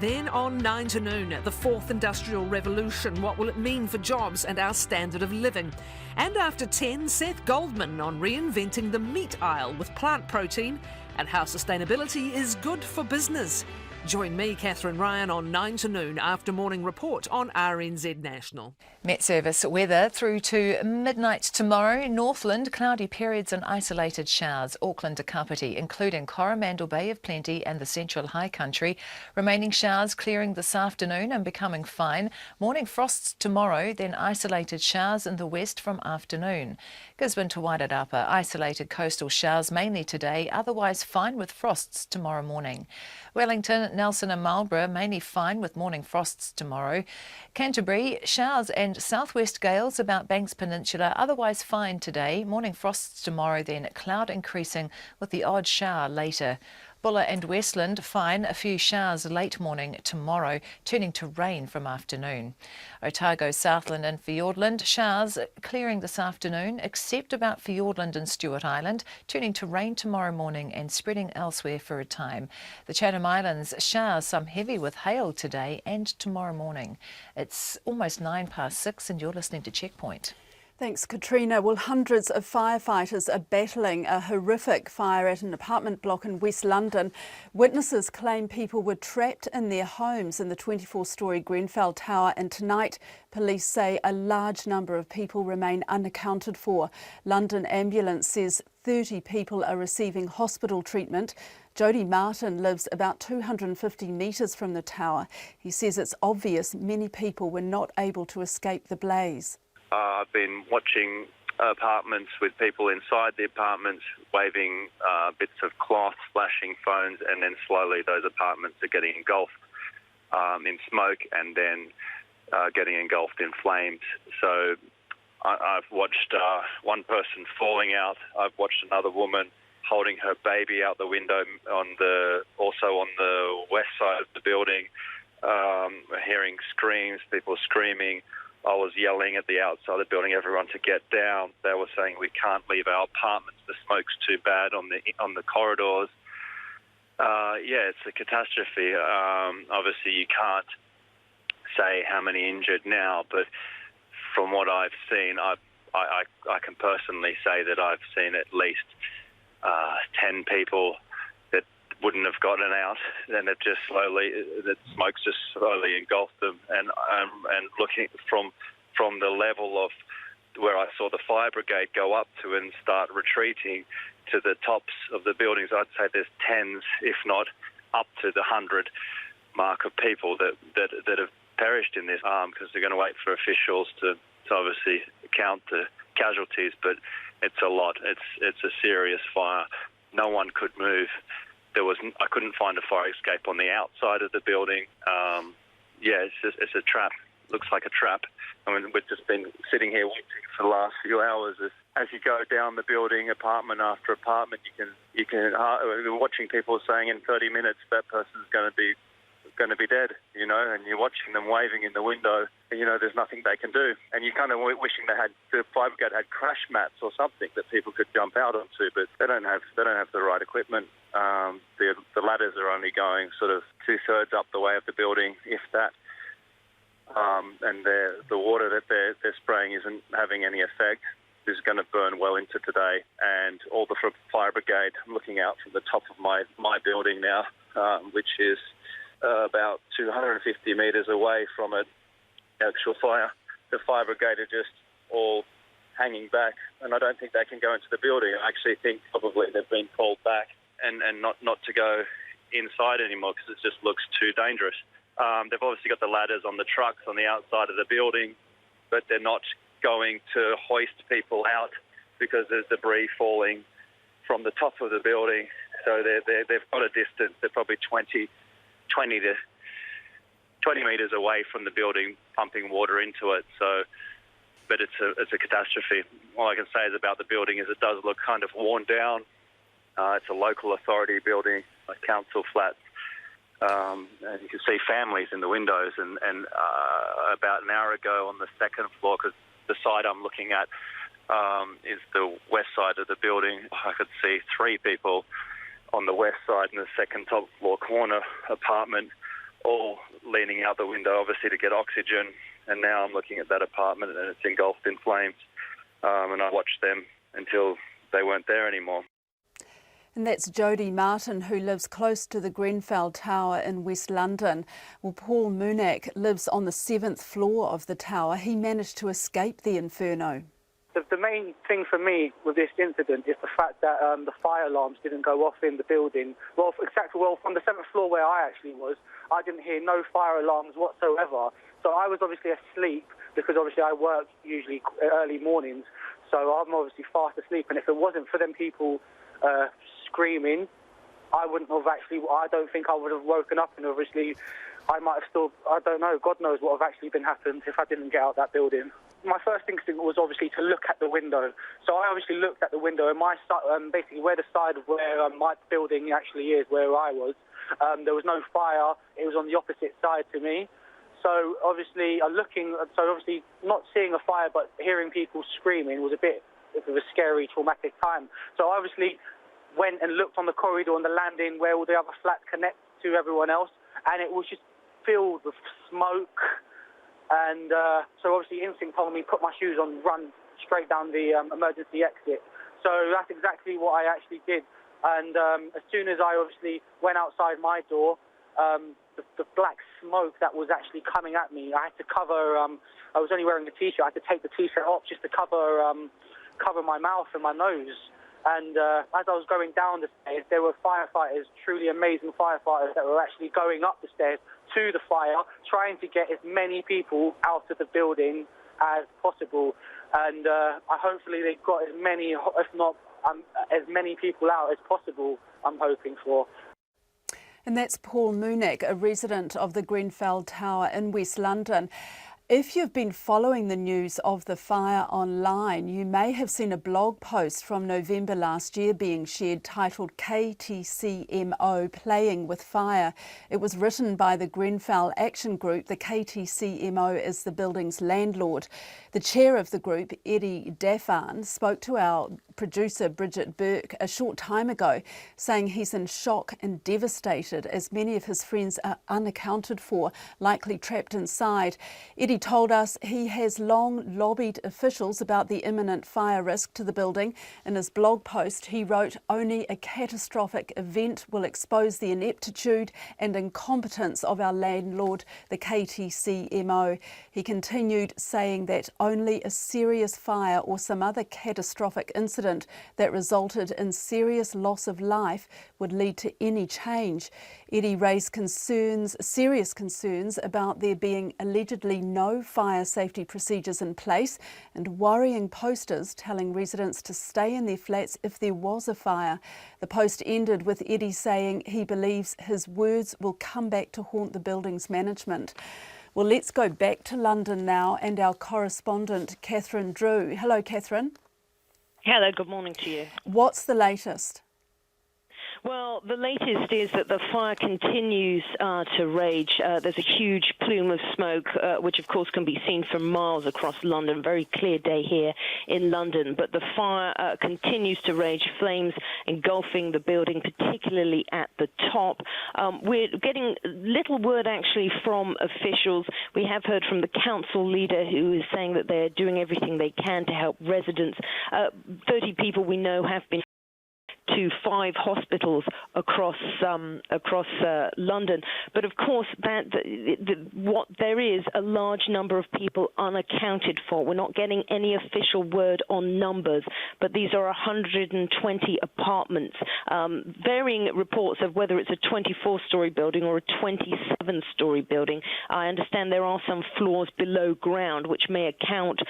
Then on 9 to noon, the fourth industrial revolution. What will it mean for jobs and our standard of living? And after 10, Seth Goldman on reinventing the meat aisle with plant protein and how sustainability is good for business. Join me, Catherine Ryan, on 9 to noon after morning report on RNZ National. Met Service weather through to midnight tomorrow. Northland, cloudy periods and isolated showers. Auckland to Kapiti, including Coromandel Bay of Plenty and the Central High Country. Remaining showers clearing this afternoon and becoming fine. Morning frosts tomorrow, then isolated showers in the west from afternoon. Gisborne to Wairarapa, isolated coastal showers mainly today, otherwise fine with frosts tomorrow morning. Wellington, Nelson and Marlborough mainly fine with morning frosts tomorrow. Canterbury, showers and southwest gales about Banks Peninsula, otherwise fine today. Morning frosts tomorrow, then cloud increasing with the odd shower later. Buller and Westland fine a few showers late morning tomorrow, turning to rain from afternoon. Otago, Southland and Fiordland, showers clearing this afternoon, except about Fiordland and Stewart Island, turning to rain tomorrow morning and spreading elsewhere for a time. The Chatham Islands, showers, some heavy with hail today and tomorrow morning. It's almost 6:09 and you're listening to Checkpoint. Thanks, Katrina. Well, hundreds of firefighters are battling a horrific fire at an apartment block in West London. Witnesses claim people were trapped in their homes in the 24-storey Grenfell Tower, and tonight police say a large number of people remain unaccounted for. London Ambulance says 30 people are receiving hospital treatment. Jody Martin lives about 250 metres from the tower. He says it's obvious many people were not able to escape the blaze. I've been watching apartments with people inside the apartments waving bits of cloth, flashing phones, and then slowly those apartments are getting engulfed in smoke and then getting engulfed in flames. So I've watched one person falling out. I've watched another woman holding her baby out the window also on the west side of the building, hearing screams, people screaming. I was yelling at the outside of the building, everyone to get down. They were saying we can't leave our apartments. The smoke's too bad on the corridors. It's a catastrophe. Obviously, you can't say how many injured now, but from what I've seen, I can personally say that I've seen at least 10 people that wouldn't have gotten out, and the smoke's just slowly engulfed them. And looking from the level of where I saw the fire brigade go up to and start retreating to the tops of the buildings, I'd say there's tens, if not up to the 100 mark of people that have perished in this because they're going to wait for officials to obviously count the casualties, but it's a lot. It's a serious fire. No one could move. I couldn't find a fire escape on the outside of the building. It's a trap. Looks like a trap. I mean, we've just been sitting here waiting for the last few hours. As you go down the building, apartment after apartment, you can we're watching people saying in 30 minutes that person's going to be dead, and you're watching them waving in the window, and there's nothing they can do. And you're kind of wishing the fire brigade had crash mats or something that people could jump out onto, but they don't have the right equipment. The ladders are only going sort of 2/3 up the way of the building, if that. And the water that they're spraying isn't having any effect. This is going to burn well into today. And all the fire brigade, I'm looking out from the top of my building now, which is about 250 metres away from an actual fire. The fire brigade are just all hanging back, and I don't think they can go into the building. I actually think probably they've been called back and not to go inside anymore because it just looks too dangerous. They've obviously got the ladders on the trucks on the outside of the building, but they're not going to hoist people out because there's debris falling from the top of the building. So they've got a distance. They're probably 20 metres away from the building, pumping water into it. So, but it's a catastrophe. All I can say is about the building is it does look kind of worn down. It's a local authority building, a council flat. And you can see families in the windows. And about an hour ago on the second floor, because the side I'm looking at is the west side of the building, I could see 3 people on the west side in the second top floor corner apartment, all leaning out the window, obviously to get oxygen. And now I'm looking at that apartment and it's engulfed in flames. And I watched them until they weren't there anymore. And that's Jody Martin, who lives close to the Grenfell Tower in West London. Well, Paul Munich lives on the 7th floor of the tower. He managed to escape the inferno. The main thing for me with this incident is the fact that the fire alarms didn't go off in the building. Well, from the 7th floor where I actually was, I didn't hear no fire alarms whatsoever. So I was obviously asleep because obviously I work usually early mornings. So I'm obviously fast asleep. And if it wasn't for them people screaming, I don't think I would have woken up, and obviously I might have still, I don't know, God knows what have actually been happened if I didn't get out that building. my first instinct was obviously to look at the window. So I obviously looked at the window, and my basically where the side of where my building actually is, where I was, there was no fire. It was on the opposite side to me. So obviously obviously not seeing a fire but hearing people screaming was a bit of a scary, traumatic time. So I obviously went and looked on the corridor and the landing where all the other flats connect to everyone else, and it was just filled with smoke. And so obviously instinct told me, put my shoes on, run straight down the emergency exit. So that's exactly what I actually did. And as soon as I obviously went outside my door, the black smoke that was actually coming at me, I had to cover, I was only wearing a T-shirt, I had to take the T-shirt off just to cover my mouth and my nose. And as I was going down the stairs, there were firefighters, truly amazing firefighters, that were actually going up the stairs to the fire, trying to get as many people out of the building as possible. And hopefully they got as many, if not as many people out as possible, I'm hoping for. And that's Paul Munich, a resident of the Grenfell Tower in West London. If you've been following the news of the fire online, you may have seen a blog post from November last year being shared titled KTCMO Playing with Fire. It was written by the Grenfell Action Group. The KTCMO is the building's landlord. The chair of the group, Eddie Daffan, spoke to our producer Bridget Burke a short time ago, saying he's in shock and devastated as many of his friends are unaccounted for, likely trapped inside. Eddie told us he has long lobbied officials about the imminent fire risk to the building. In his blog post, he wrote, "Only a catastrophic event will expose the ineptitude and incompetence of our landlord, the KTCMO." He continued saying that only a serious fire or some other catastrophic incident that resulted in serious loss of life would lead to any change. Eddie raised serious concerns about there being allegedly no fire safety procedures in place and worrying posters telling residents to stay in their flats if there was a fire. The post ended with Eddie saying he believes his words will come back to haunt the building's management. Well, let's go back to London now and our correspondent, Catherine Drew. Hello, Catherine. Hello, good morning to you. What's the latest? Well, the latest is that the fire continues to rage. There's a huge plume of smoke, which of course can be seen for miles across London. Very clear day here in London. But the fire continues to rage, flames engulfing the building, particularly at the top. We're getting little word actually from officials. We have heard from the council leader who is saying that they're doing everything they can to help residents. 30 people we know have been to 5 hospitals across London. But of course, what there is a large number of people unaccounted for. We're not getting any official word on numbers, but these are 120 apartments. Varying reports of whether it's a 24-storey building or a 27-storey building. I understand there are some floors below ground, which may account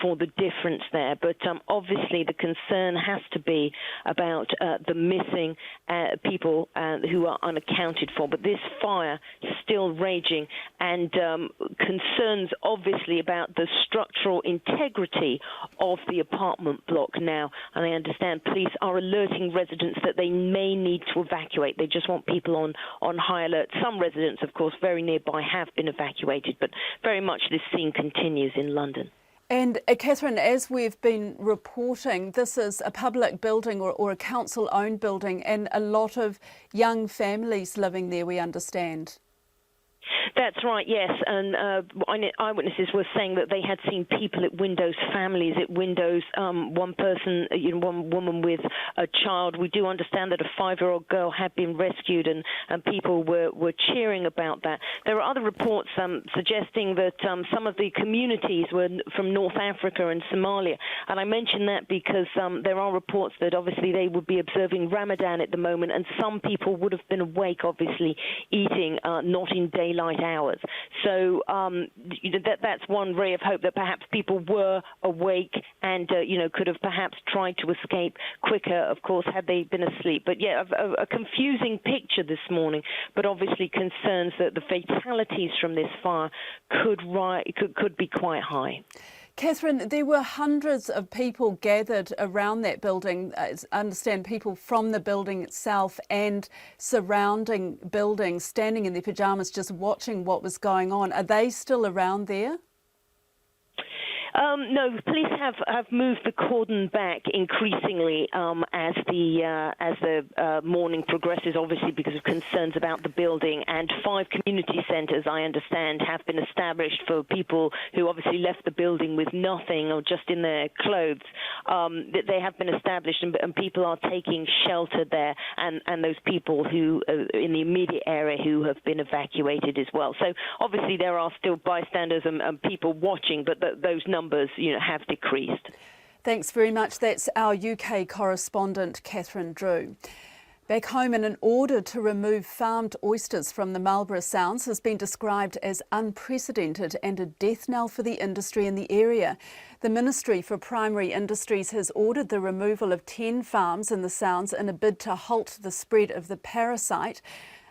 for the difference there. But obviously, the concern has to be about the missing people who are unaccounted for. But this fire is still raging, and concerns obviously about the structural integrity of the apartment block now. And I understand police are alerting residents that they may need to evacuate. They just want people on high alert. Some residents, of course, very nearby have been evacuated, but very much this scene continues in London. And Catherine, as we've been reporting, this is a public building or a council-owned building, and a lot of young families living there, we understand. That's right, yes. And eyewitnesses were saying that they had seen people at windows, families at windows, one person, one woman with a child. We do understand that a 5-year-old girl had been rescued, and people were cheering about that. There are other reports suggesting that some of the communities were from North Africa and Somalia. And I mention that because there are reports that obviously they would be observing Ramadan at the moment, and some people would have been awake, obviously, eating not in daylight hours. So that's one ray of hope, that perhaps people were awake and could have perhaps tried to escape quicker, of course, had they been asleep. But yeah, a confusing picture this morning, but obviously concerns that the fatalities from this fire could be quite high. Catherine, there were hundreds of people gathered around that building. I understand people from the building itself and surrounding buildings standing in their pyjamas just watching what was going on. Are they still around there? No, police have moved the cordon back increasingly as the morning progresses, obviously because of concerns about the building. And 5 community centres, I understand, have been established for people who obviously left the building with nothing or just in their clothes. That they have been established, and people are taking shelter there, and those people who in the immediate area who have been evacuated as well. So obviously there are still bystanders and people watching, but those numbers have decreased. Thanks very much. That's our UK correspondent, Catherine Drew. Back home, an order to remove farmed oysters from the Marlborough Sounds has been described as unprecedented and a death knell for the industry in the area. The Ministry for Primary Industries has ordered the removal of 10 farms in the Sounds in a bid to halt the spread of the parasite.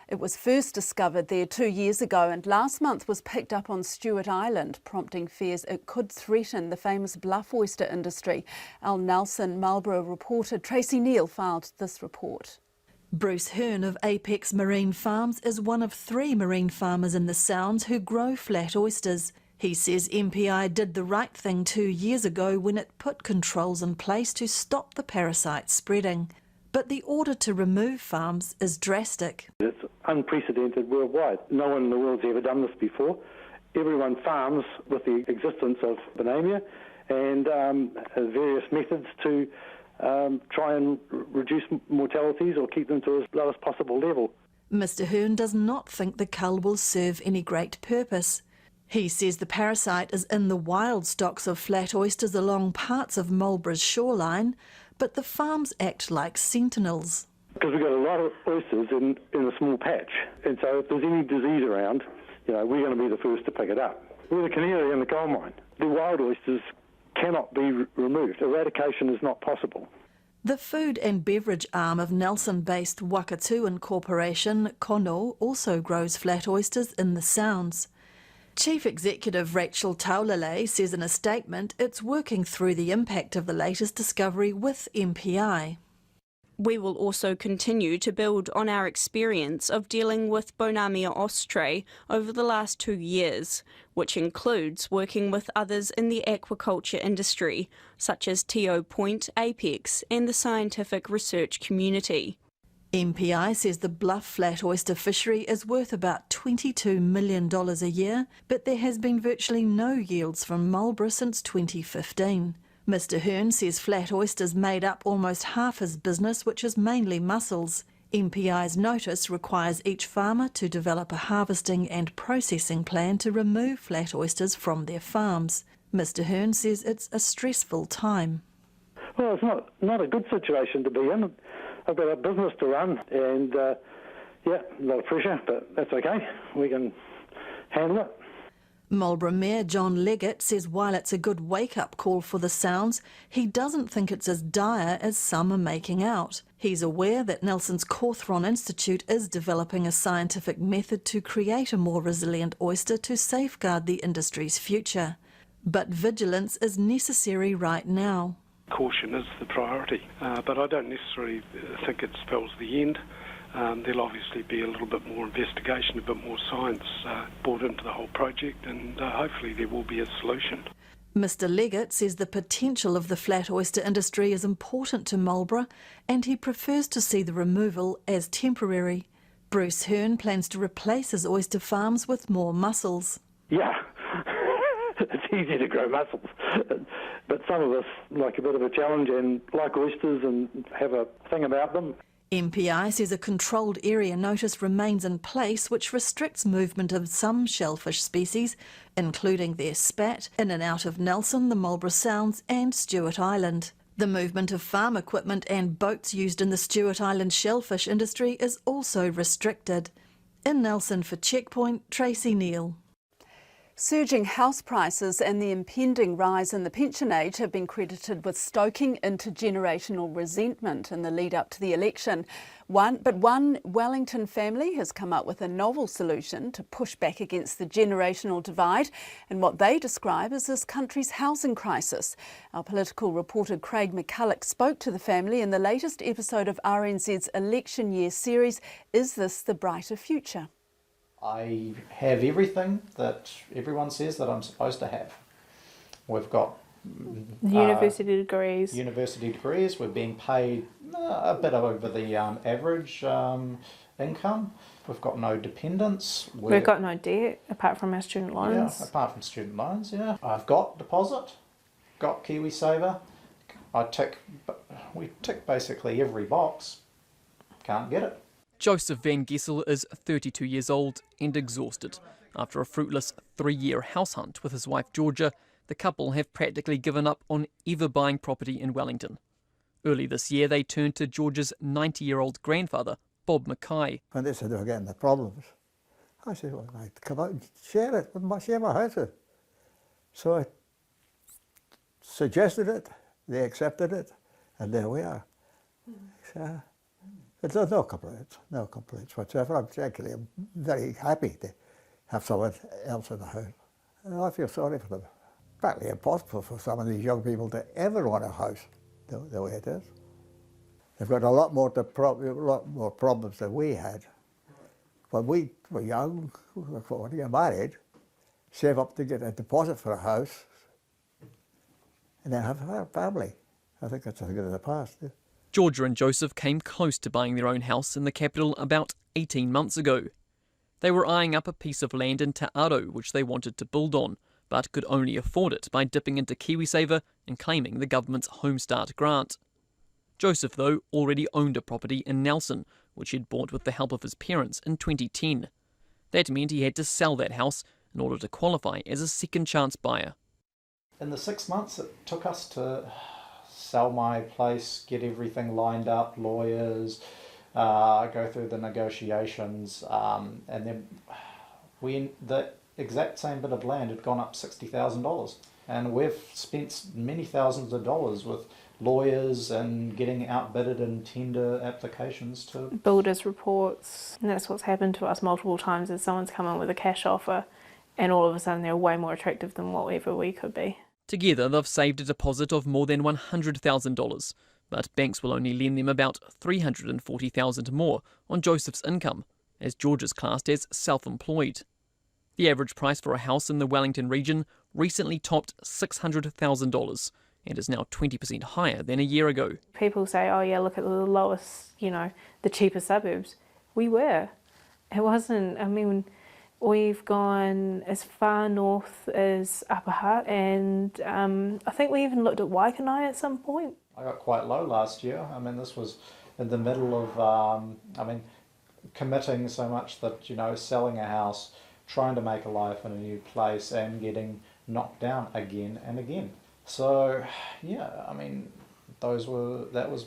It was first discovered there 2 years ago and last month was picked up on Stewart Island, prompting fears it could threaten the famous Bluff oyster industry. Our Nelson Marlborough reporter Tracy Neal filed this report. Bruce Hearn of Apex Marine Farms is one of 3 marine farmers in the Sounds who grow flat oysters. He says MPI did the right thing 2 years ago when it put controls in place to stop the parasite spreading. But the order to remove farms is drastic. It's unprecedented worldwide. No one in the world's ever done this before. Everyone farms with the existence of Bonamia and has various methods to try and reduce mortalities or keep them to as low as possible level. Mr Hearn does not think the cull will serve any great purpose. He says the parasite is in the wild stocks of flat oysters along parts of Marlborough's shoreline, but the farms act like sentinels. Because we've got a lot of oysters in a small patch, and so if there's any disease around, we're going to be the first to pick it up. We're the canary in the coal mine. The wild oysters cannot be removed. Eradication is not possible. The food and beverage arm of Nelson-based Wakatuan Corporation, Kono, also grows flat oysters in the Sounds. Chief Executive Rachel Taulale says in a statement it's working through the impact of the latest discovery with MPI. We will also continue to build on our experience of dealing with Bonamia austrae over the last 2 years, which includes working with others in the aquaculture industry, such as Teo Point, Apex and the scientific research community. MPI says the Bluff flat oyster fishery is worth about $22 million a year, but there has been virtually no yields from Marlborough since 2015. Mr Hearn says flat oysters made up almost half his business, which is mainly mussels. MPI's notice requires each farmer to develop a harvesting and processing plan to remove flat oysters from their farms. Mr Hearn says it's a stressful time. Well, it's not a good situation to be in. I've got a business to run and, a lot of pressure, but that's okay. We can handle it. Marlborough Mayor John Leggett says while it's a good wake-up call for the Sounds, he doesn't think it's as dire as some are making out. He's aware that Nelson's Cawthron Institute is developing a scientific method to create a more resilient oyster to safeguard the industry's future. But vigilance is necessary right now. Caution is the priority, but I don't necessarily think it spells the end. There'll obviously be a little bit more investigation, a bit more science brought into the whole project, and hopefully there will be a solution. Mr Leggett says the potential of the flat oyster industry is important to Marlborough, and he prefers to see the removal as temporary. Bruce Hearn plans to replace his oyster farms with more mussels. Yeah, it's easy to grow mussels, but some of us like a bit of a challenge and like oysters and have a thing about them. MPI says a controlled area notice remains in place which restricts movement of some shellfish species, including their spat, in and out of Nelson, the Marlborough Sounds and Stewart Island. The movement of farm equipment and boats used in the Stewart Island shellfish industry is also restricted. In Nelson for Checkpoint, Tracy Neal. Surging house prices and the impending rise in the pension age have been credited with stoking intergenerational resentment in the lead up to the election. One Wellington family has come up with a novel solution to push back against the generational divide and what they describe as this country's housing crisis. Our political reporter Craig McCulloch spoke to the family in the latest episode of RNZ's election year series, Is This the Brighter Future? I have everything that everyone says that I'm supposed to have. We've got university degrees. We're being paid a bit over the average income. We've got no dependents. We've got no debt apart from our student loans. Yeah, apart from student loans, yeah. I've got deposit, got KiwiSaver. We tick basically every box. Can't get it. Joseph Van Gessel is 32 years old and exhausted. After a fruitless 3-year house hunt with his wife Georgia, the couple have practically given up on ever buying property in Wellington. Early this year, they turned to Georgia's 90-year-old grandfather, Bob Mackay. When they said they were getting the problems, I said, well, I'd come out and share it, share my house with. So I suggested it, they accepted it, and there we are. So, there's no complaints whatsoever. I'm very happy to have someone else in the house. And I feel sorry for them. Practically impossible for some of these young people to ever want a house the way it is. They've got a lot more problems than we had. When we were young, when you get married, save up to get a deposit for a house, and then have a family. I think that's a thing of the past. Yeah. Georgia and Joseph came close to buying their own house in the capital about 18 months ago. They were eyeing up a piece of land in Te Aro which they wanted to build on, but could only afford it by dipping into KiwiSaver and claiming the government's Home Start grant. Joseph, though, already owned a property in Nelson, which he'd bought with the help of his parents in 2010. That meant he had to sell that house in order to qualify as a second chance buyer. In the 6 months it took us to sell my place, get everything lined up, lawyers, go through the negotiations, and then the exact same bit of land had gone up $60,000, and we've spent many thousands of dollars with lawyers and getting outbidded in tender applications to builders reports. And that's what's happened to us multiple times, is someone's come in with a cash offer and all of a sudden they're way more attractive than whatever we could be. Together they've saved a deposit of more than $100,000, but banks will only lend them about $340,000 more on Joseph's income, as George is classed as self-employed. The average price for a house in the Wellington region recently topped $600,000 and is now 20% higher than a year ago. People say, oh yeah, look at the lowest, the cheaper suburbs. We were. It wasn't, we've gone as far north as Upper Hutt, and I think we even looked at Waikanae at some point. I got quite low last year. This was in the middle of, committing so much that, selling a house, trying to make a life in a new place and getting knocked down again and again. So, yeah, that was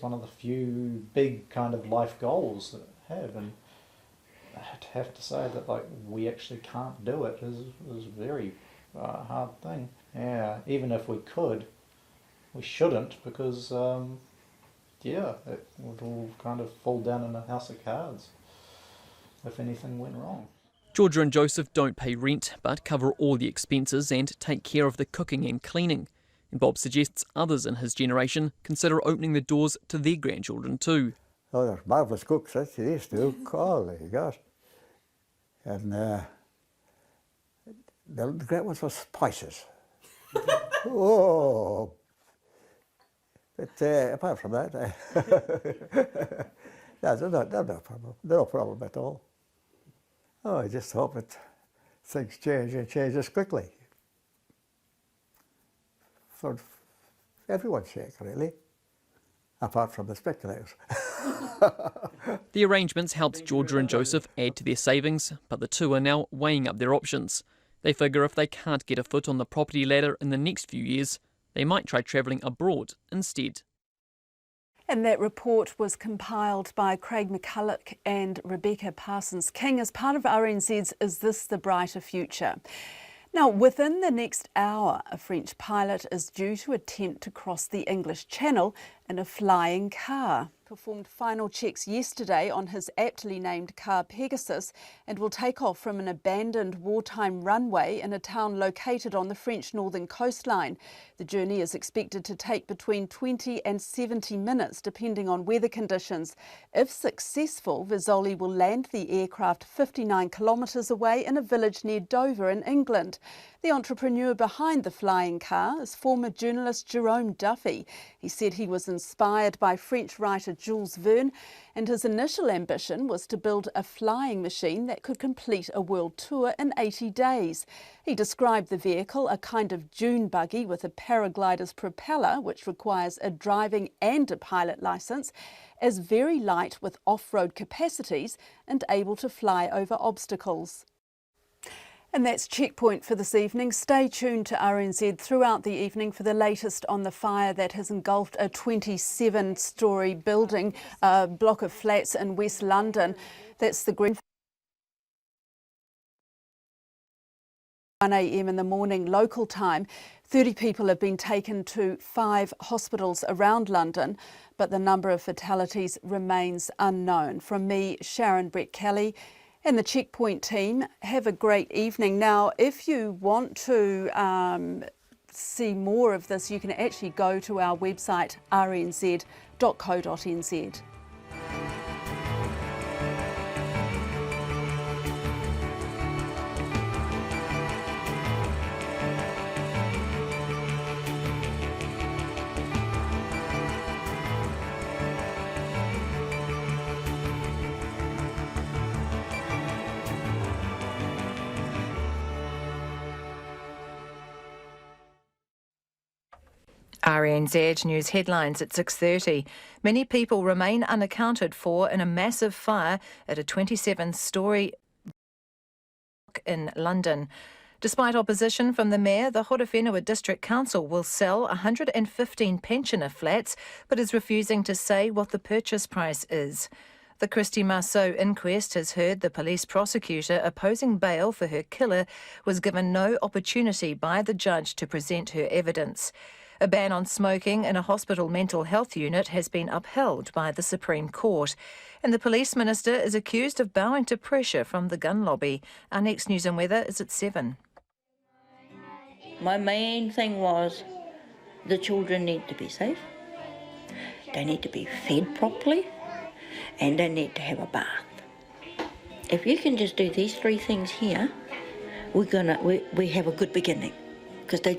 one of the few big kind of life goals that I had, and I'd have to say that we actually can't do it is a very hard thing. Yeah, even if we could, we shouldn't, because it would all kind of fall down in a house of cards if anything went wrong. Georgia and Joseph don't pay rent, but cover all the expenses and take care of the cooking and cleaning. And Bob suggests others in his generation consider opening the doors to their grandchildren too. Oh, they're marvellous cooks, that's what they used to. Holy gosh. And the great ones were spices. Oh! But apart from that, no problem at all. Oh, I just hope that things change and change as quickly. For everyone's sake, really. Apart from the speculators. The arrangements helped Georgia and Joseph add to their savings, but the two are now weighing up their options. They figure if they can't get a foot on the property ladder in the next few years, they might try travelling abroad instead. And that report was compiled by Craig McCulloch and Rebecca Parsons-King as part of RNZ's Is This the Brighter Future? Now, within the next hour, a French pilot is due to attempt to cross the English Channel in a flying car. performed final checks yesterday on his aptly named car Pegasus and will take off from an abandoned wartime runway in a town located on the French northern coastline. The journey is expected to take between 20 and 70 minutes depending on weather conditions. If successful, Vezzoli will land the aircraft 59 kilometres away in a village near Dover in England. The entrepreneur behind the flying car is former journalist Jerome Duffy. He said he was inspired by French writer Jules Verne, and his initial ambition was to build a flying machine that could complete a world tour in 80 days. He described the vehicle, a kind of dune buggy with a paraglider's propeller, which requires a driving and a pilot licence, as very light with off-road capacities and able to fly over obstacles. And that's Checkpoint for this evening. Stay tuned to RNZ throughout the evening for the latest on the fire that has engulfed a 27-storey building, a block of flats in West London. That's the Green. 1 a.m. in the morning local time. 30 people have been taken to 5 hospitals around London, but the number of fatalities remains unknown. From me, Sharon, Brettkelly, and the Checkpoint team, have a great evening. Now, if you want to see more of this, you can actually go to our website, rnz.co.nz. RNZ News headlines at 6:30. Many people remain unaccounted for in a massive fire at a 27-storey block in London. Despite opposition from the Mayor, the Horowhenua District Council will sell 115 pensioner flats, but is refusing to say what the purchase price is. The Christy Marceau inquest has heard the police prosecutor opposing bail for her killer was given no opportunity by the judge to present her evidence. A ban on smoking in a hospital mental health unit has been upheld by the Supreme Court. And the Police Minister is accused of bowing to pressure from the gun lobby. Our next news and weather is at 7. My main thing was the children need to be safe, they need to be fed properly, and they need to have a bath. If you can just do these 3 things here, we have a good beginning, because they did.